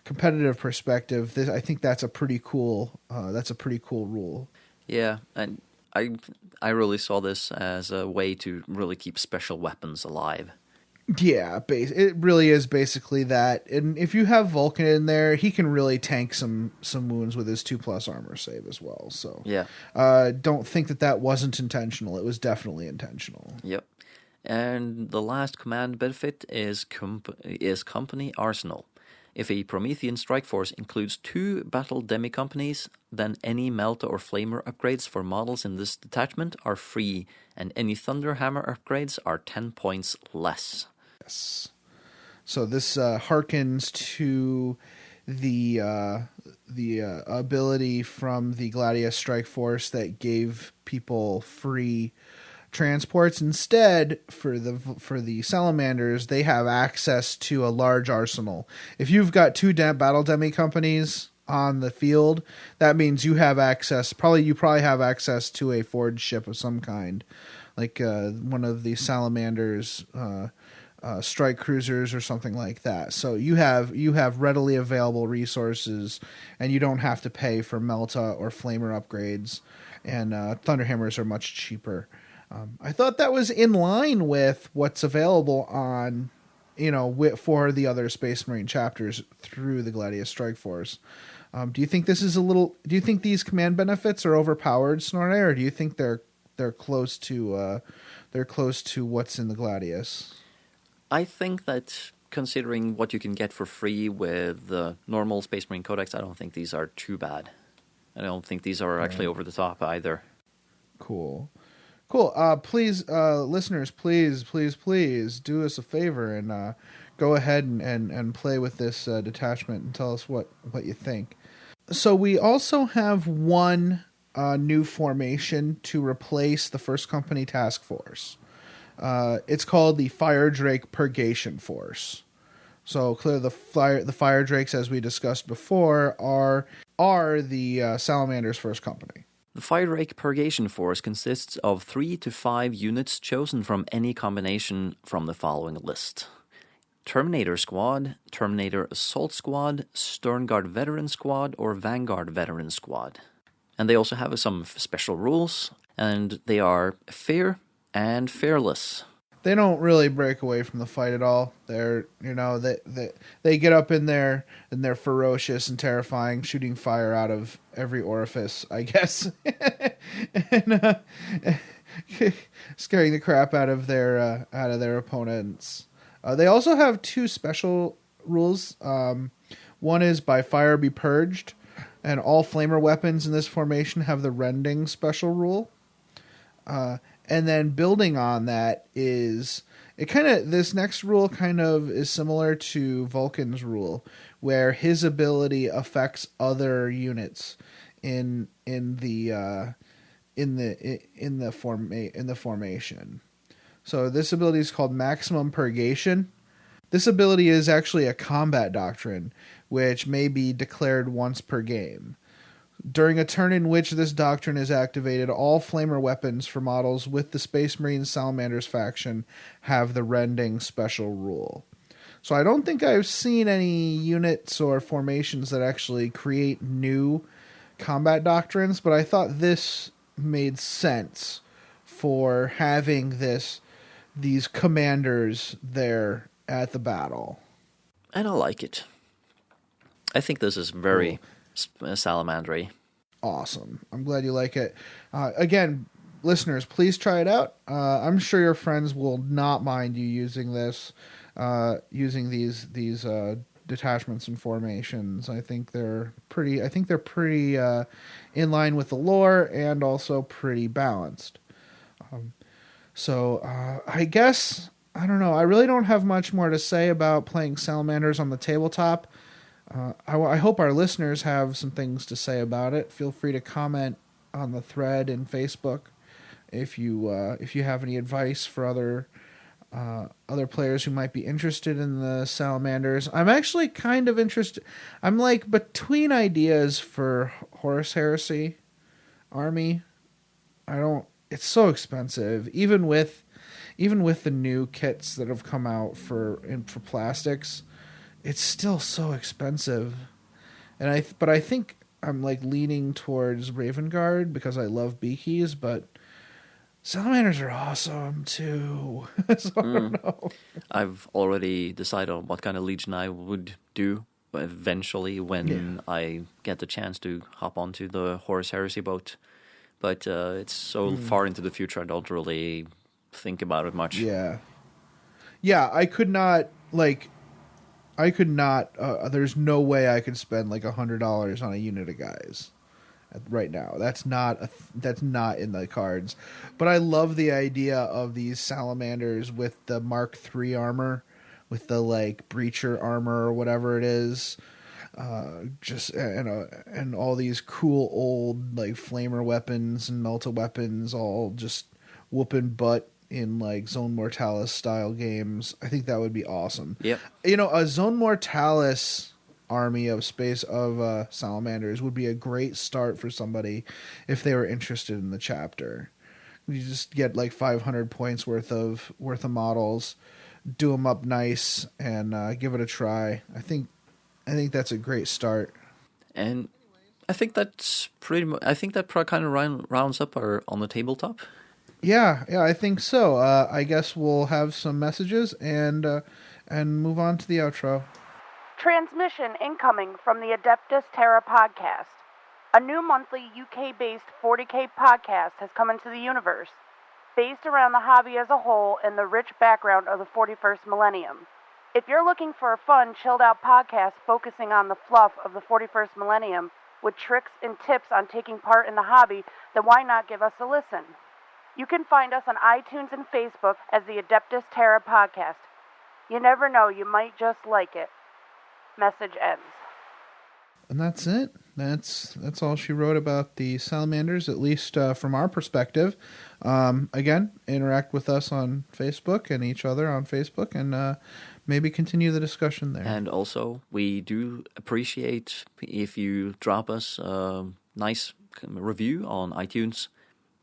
competitive perspective, I think that's a pretty cool rule. Yeah, and I really saw this as a way to really keep special weapons alive. Yeah, it really is basically that. And if you have Vulcan in there, he can really tank some wounds with his 2+ armor save as well. So yeah, don't think that wasn't intentional. It was definitely intentional. Yep. And the last command benefit is company arsenal. If a Promethean strike force includes 2 battle demi-companies, then any Melta or Flamer upgrades for models in this detachment are free, and any Thunderhammer upgrades are 10 points less. Yes. So this harkens to the ability from the Gladius strike force that gave people free transports. Instead, for the Salamanders, they have access to a large arsenal. If you've got 2 battle demi companies on the field, that means you have access. You probably have access to a forged ship of some kind, like one of the Salamanders' strike cruisers or something like that. So you have readily available resources, and you don't have to pay for Melta or Flamer upgrades. And Thunderhammers are much cheaper. I thought that was in line with what's available on, for the other Space Marine chapters through the Gladius Strike Force. Do you think this is do you think these command benefits are overpowered, Snorre, or do you think they're close to what's in the Gladius? I think that considering what you can get for free with the normal Space Marine Codex, I don't think these are too bad. I don't think these are actually over the top either. Cool. Please, listeners, please do us a favor and go ahead and play with this detachment and tell us what you think. So we also have one new formation to replace the First Company Task Force. It's called the Fire Drake Purgation Force. So clearly the Fire Drakes, as we discussed before, are the Salamander's First Company. The Fire Drake Purgation Force consists of 3 to 5 units chosen from any combination from the following list: Terminator Squad, Terminator Assault Squad, Sternguard Veteran Squad, or Vanguard Veteran Squad. And they also have some special rules, and they are Fear and Fearless. They don't really break away from the fight at all. They're, they get up in there and they're ferocious and terrifying, shooting fire out of every orifice, I guess, and scaring the crap out of their opponents. They also have 2 special rules. One is by fire be purged, and all flamer weapons in this formation have the rending special rule. And then building on that is this next rule kind of is similar to Vulcan's rule, where his ability affects other units in the formation. So this ability is called maximum purgation. This ability is actually a combat doctrine, which may be declared once per game. During a turn in which this doctrine is activated, all flamer weapons for models with the Space Marine Salamanders faction have the rending special rule. So I don't think I've seen any units or formations that actually create new combat doctrines, but I thought this made sense for having these commanders there at the battle. And I like it. I think this is very salamandery. Awesome. I'm glad you like it. Again, listeners, please try it out. I'm sure your friends will not mind you using this, using these detachments and formations. I think they're pretty in line with the lore and also pretty balanced. So I guess, I don't know. I really don't have much more to say about playing Salamanders on the tabletop. I hope our listeners have some things to say about it. Feel free to comment on the thread in Facebook if you have any advice for other players who might be interested in the Salamanders. I'm actually kind of interested. I'm like between ideas for Horus Heresy army. It's so expensive, even with the new kits that have come out for plastics. It's still so expensive, but I think I'm like leaning towards Raven Guard because I love Beakies, but Salamanders are awesome too. So I don't know. I've already decided on what kind of Legion I would do eventually when I get the chance to hop onto the Horus Heresy boat, but it's so far into the future I don't really think about it much. Yeah, I could not. There's no way I could spend like $100 on a unit of guys right now. That's not in the cards. But I love the idea of these Salamanders with the Mark III armor, with the like breacher armor or whatever it is, and all these cool old like flamer weapons and melta weapons, all just whooping butt in like Zone Mortalis style games. I think that would be awesome. Yep. A Zone Mortalis army of Salamanders would be a great start for somebody if they were interested in the chapter. You just get like 500 points worth of models, do them up nice, and give it a try. I think that's a great start. And I think that's pretty much. I think that kind of rounds up our on the tabletop. Yeah, I think so. I guess we'll have some messages and move on to the outro. Transmission incoming from the Adeptus Terra podcast. A new monthly UK-based 40K podcast has come into the universe, based around the hobby as a whole and the rich background of the 41st millennium. If you're looking for a fun, chilled-out podcast focusing on the fluff of the 41st millennium with tricks and tips on taking part in the hobby, then why not give us a listen? You can find us on iTunes and Facebook as the Adeptus Terra podcast. You never know, you might just like it. Message ends. And that's it. That's all she wrote about the Salamanders, at least from our perspective. Again, interact with us on Facebook and each other on Facebook, and maybe continue the discussion there. And also, we do appreciate if you drop us a nice review on iTunes,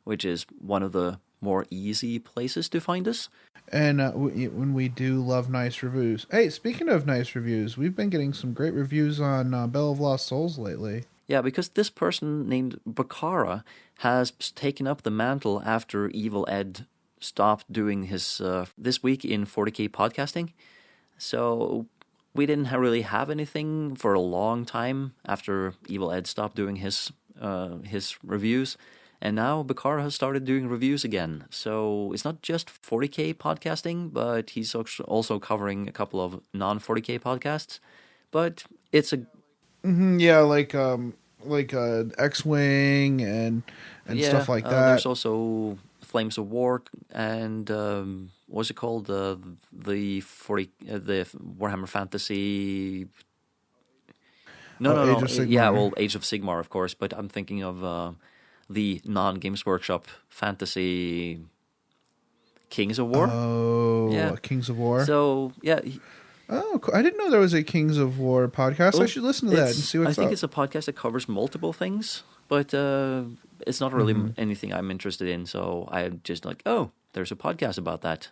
which is one of the more easy places to find us. And when we do love nice reviews. Hey, speaking of nice reviews, we've been getting some great reviews on Bell of Lost Souls lately. Yeah, because this person named Bakara has taken up the mantle after Evil Ed stopped doing his This Week in 40K podcasting. So we didn't really have anything for a long time after Evil Ed stopped doing his reviews. And now Bakar has started doing reviews again. So it's not just 40K podcasting, but he's also covering a couple of non-40K podcasts. But it's a... Yeah, like X-Wing and stuff like that. There's also Flames of War and what's it called? The Warhammer Fantasy. No. Age of Sigmar. Yeah, well, Age of Sigmar, of course. But I'm thinking of the non-Games Workshop fantasy Kings of War. Oh, yeah. Kings of War. So yeah. Oh, cool. I didn't know there was a Kings of War podcast. Well, I should listen to that and see what's up. I think it's a podcast that covers multiple things, but it's not really anything I'm interested in. So I'm just like, oh, there's a podcast about that.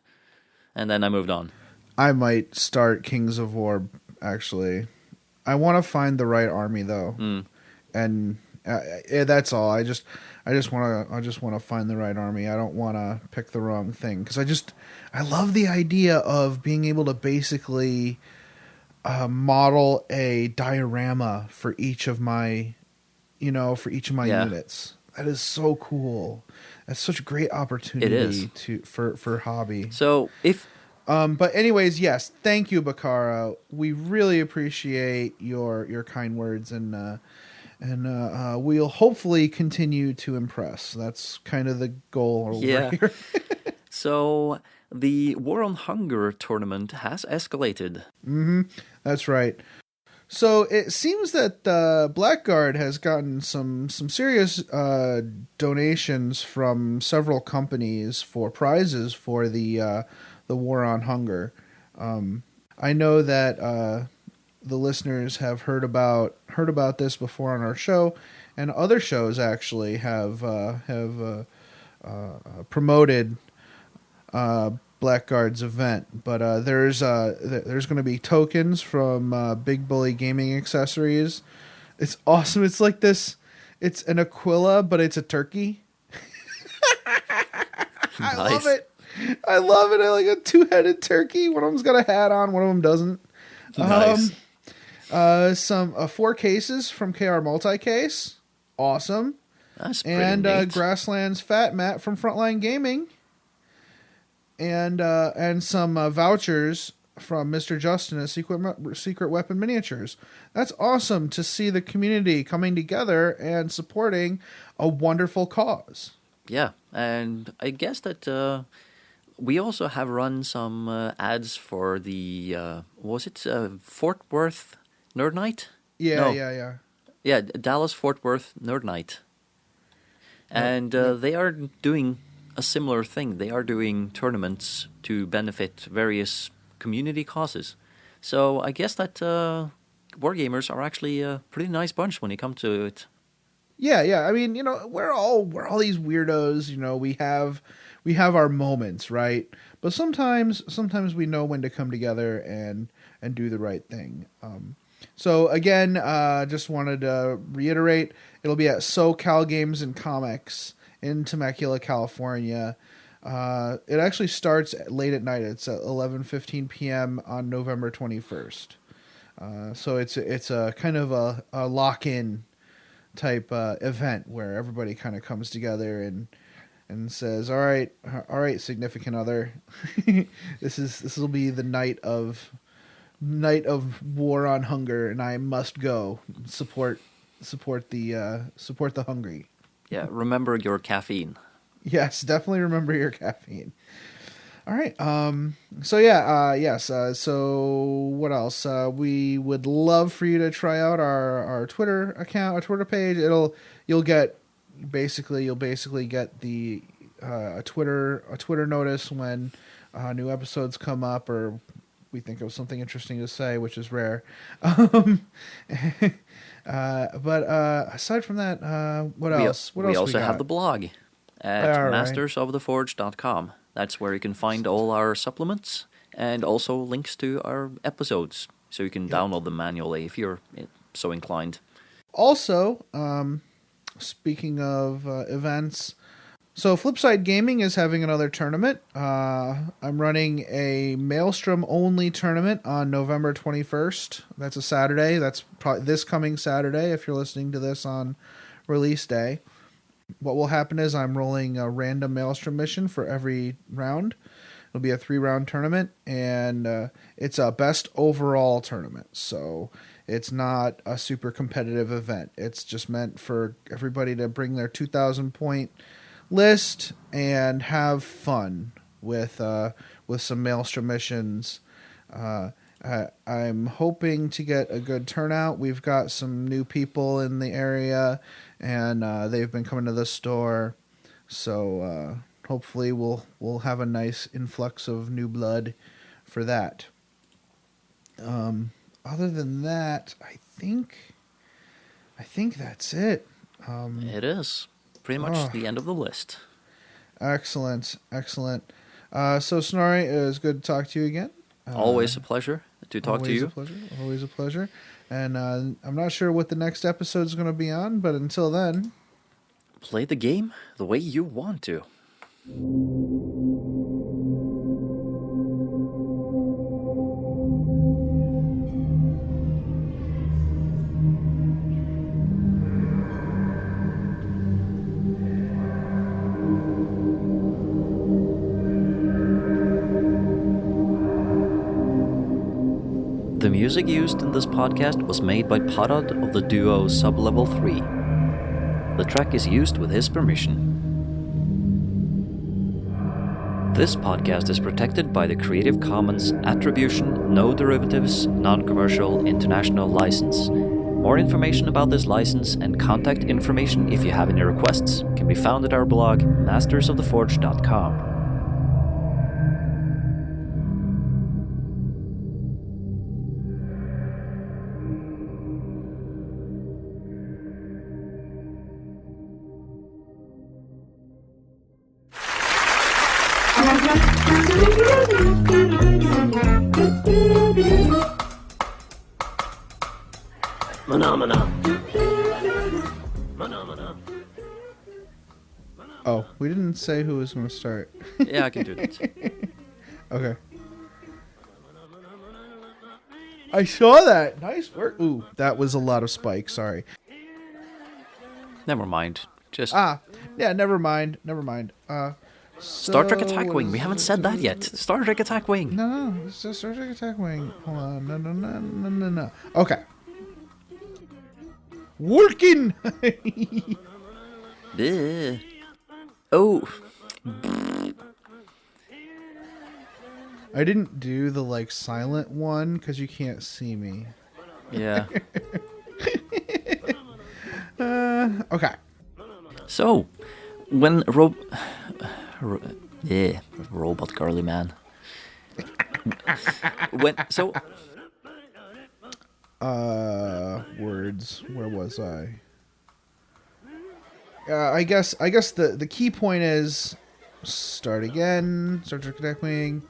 And then I moved on. I might start Kings of War, actually. I want to find the right army, though. And that's all. I just want to find the right army. I don't want to pick the wrong thing, because I love the idea of being able to basically model a diorama for each of my units. That is so cool. That's such a great opportunity for hobby. So but anyways, yes, thank you, Bakara. We really appreciate your kind words, and we'll hopefully continue to impress. That's kind of the goal over here. So the War on Hunger tournament has escalated. That's right. So it seems that Blackguard has gotten some serious donations from several companies for prizes for the War on Hunger. I know that the listeners have heard about this before on our show, and other shows actually have promoted Blackguard's event. But there's going to be tokens from Big Bully Gaming Accessories. It's awesome. It's like this. It's an Aquila, but it's a turkey. Nice. I love it. I like a two-headed turkey. One of them's got a hat on. One of them doesn't. Nice. Some 4 cases from KR Multicase. Awesome. That's pretty neat. Grasslands Fat Mat from Frontline Gaming. And some vouchers from Mr. Justin at Secret Weapon Miniatures. That's awesome to see the community coming together and supporting a wonderful cause. Yeah, and I guess that we also have run some ads for the, was it Fort Worth Nerd Night? Yeah. Yeah, Dallas Fort Worth Nerd Night. And they are doing a similar thing. They are doing tournaments to benefit various community causes. So I guess that wargamers are actually a pretty nice bunch when it comes to it. Yeah. I mean, we're all these weirdos. We have our moments, right? But sometimes we know when to come together and do the right thing. So again, just wanted to reiterate, it'll be at SoCal Games and Comics in Temecula, California. It actually starts late at night. It's at 11:15 p.m. on November 21st. So it's a kind of a lock-in type event where everybody kind of comes together and says, all right, significant other, this will be the night of War on Hunger, and I must go support the hungry. Yeah, remember your caffeine. Yes, definitely remember your caffeine. All right. So what else? We would love for you to try out our Twitter account, our Twitter page. You'll basically get the a Twitter notice when new episodes come up, or we think of something interesting to say, which is rare. But aside from that, what else? We also have the blog at mastersoftheforge.com. That's where you can find all our supplements and also links to our episodes, so you can download them manually if you're so inclined. Also, speaking of events, so Flipside Gaming is having another tournament. I'm running a Maelstrom-only tournament on November 21st. That's a Saturday. That's probably this coming Saturday if you're listening to this on release day. what will happen is I'm rolling a random Maelstrom mission for every round. It'll be a 3-round tournament, and it's a best overall tournament. So it's not a super competitive event. It's just meant for everybody to bring their 2,000 point list and have fun with some Maelstrom missions. I'm hoping to get a good turnout. We've got some new people in the area, and they've been coming to the store. So hopefully we'll have a nice influx of new blood for that. Other than that, I think that's it. It is pretty much the end of the list. Excellent. So Snorri, it was good to talk to you again. Always a pleasure to talk to you. Always a pleasure. And I'm not sure what the next episode is going to be on, but until then, play the game the way you want to. The music used in this podcast was made by Parad of the duo Sublevel 3. The track is used with his permission. This podcast is protected by the Creative Commons Attribution, No Derivatives, Non-Commercial International License. More information about this license and contact information if you have any requests can be found at our blog, mastersoftheforge.com. Oh, we didn't say who was going to start. Yeah, I can do that. Okay. I saw that. Nice work. Ooh, that was a lot of spikes. Sorry. Never mind. Just yeah. Never mind. Star Trek Attack Wing. We haven't said that yet. Star Trek Attack Wing. No, it's just Star Trek Attack Wing. Hold on. No. Okay. Working. Bleh. Oh. I didn't do the silent one because you can't see me. Yeah. Okay. So, when robot girly man. Words. Where was I? I guess the key point is start again. Star Trek Attack Wing.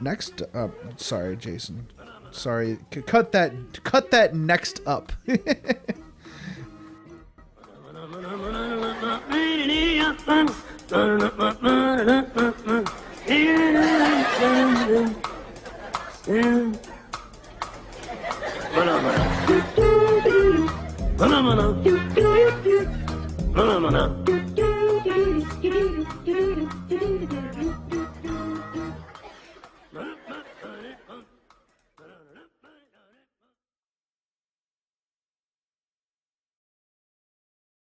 Next up. Sorry, Jason. Sorry. Cut that next up.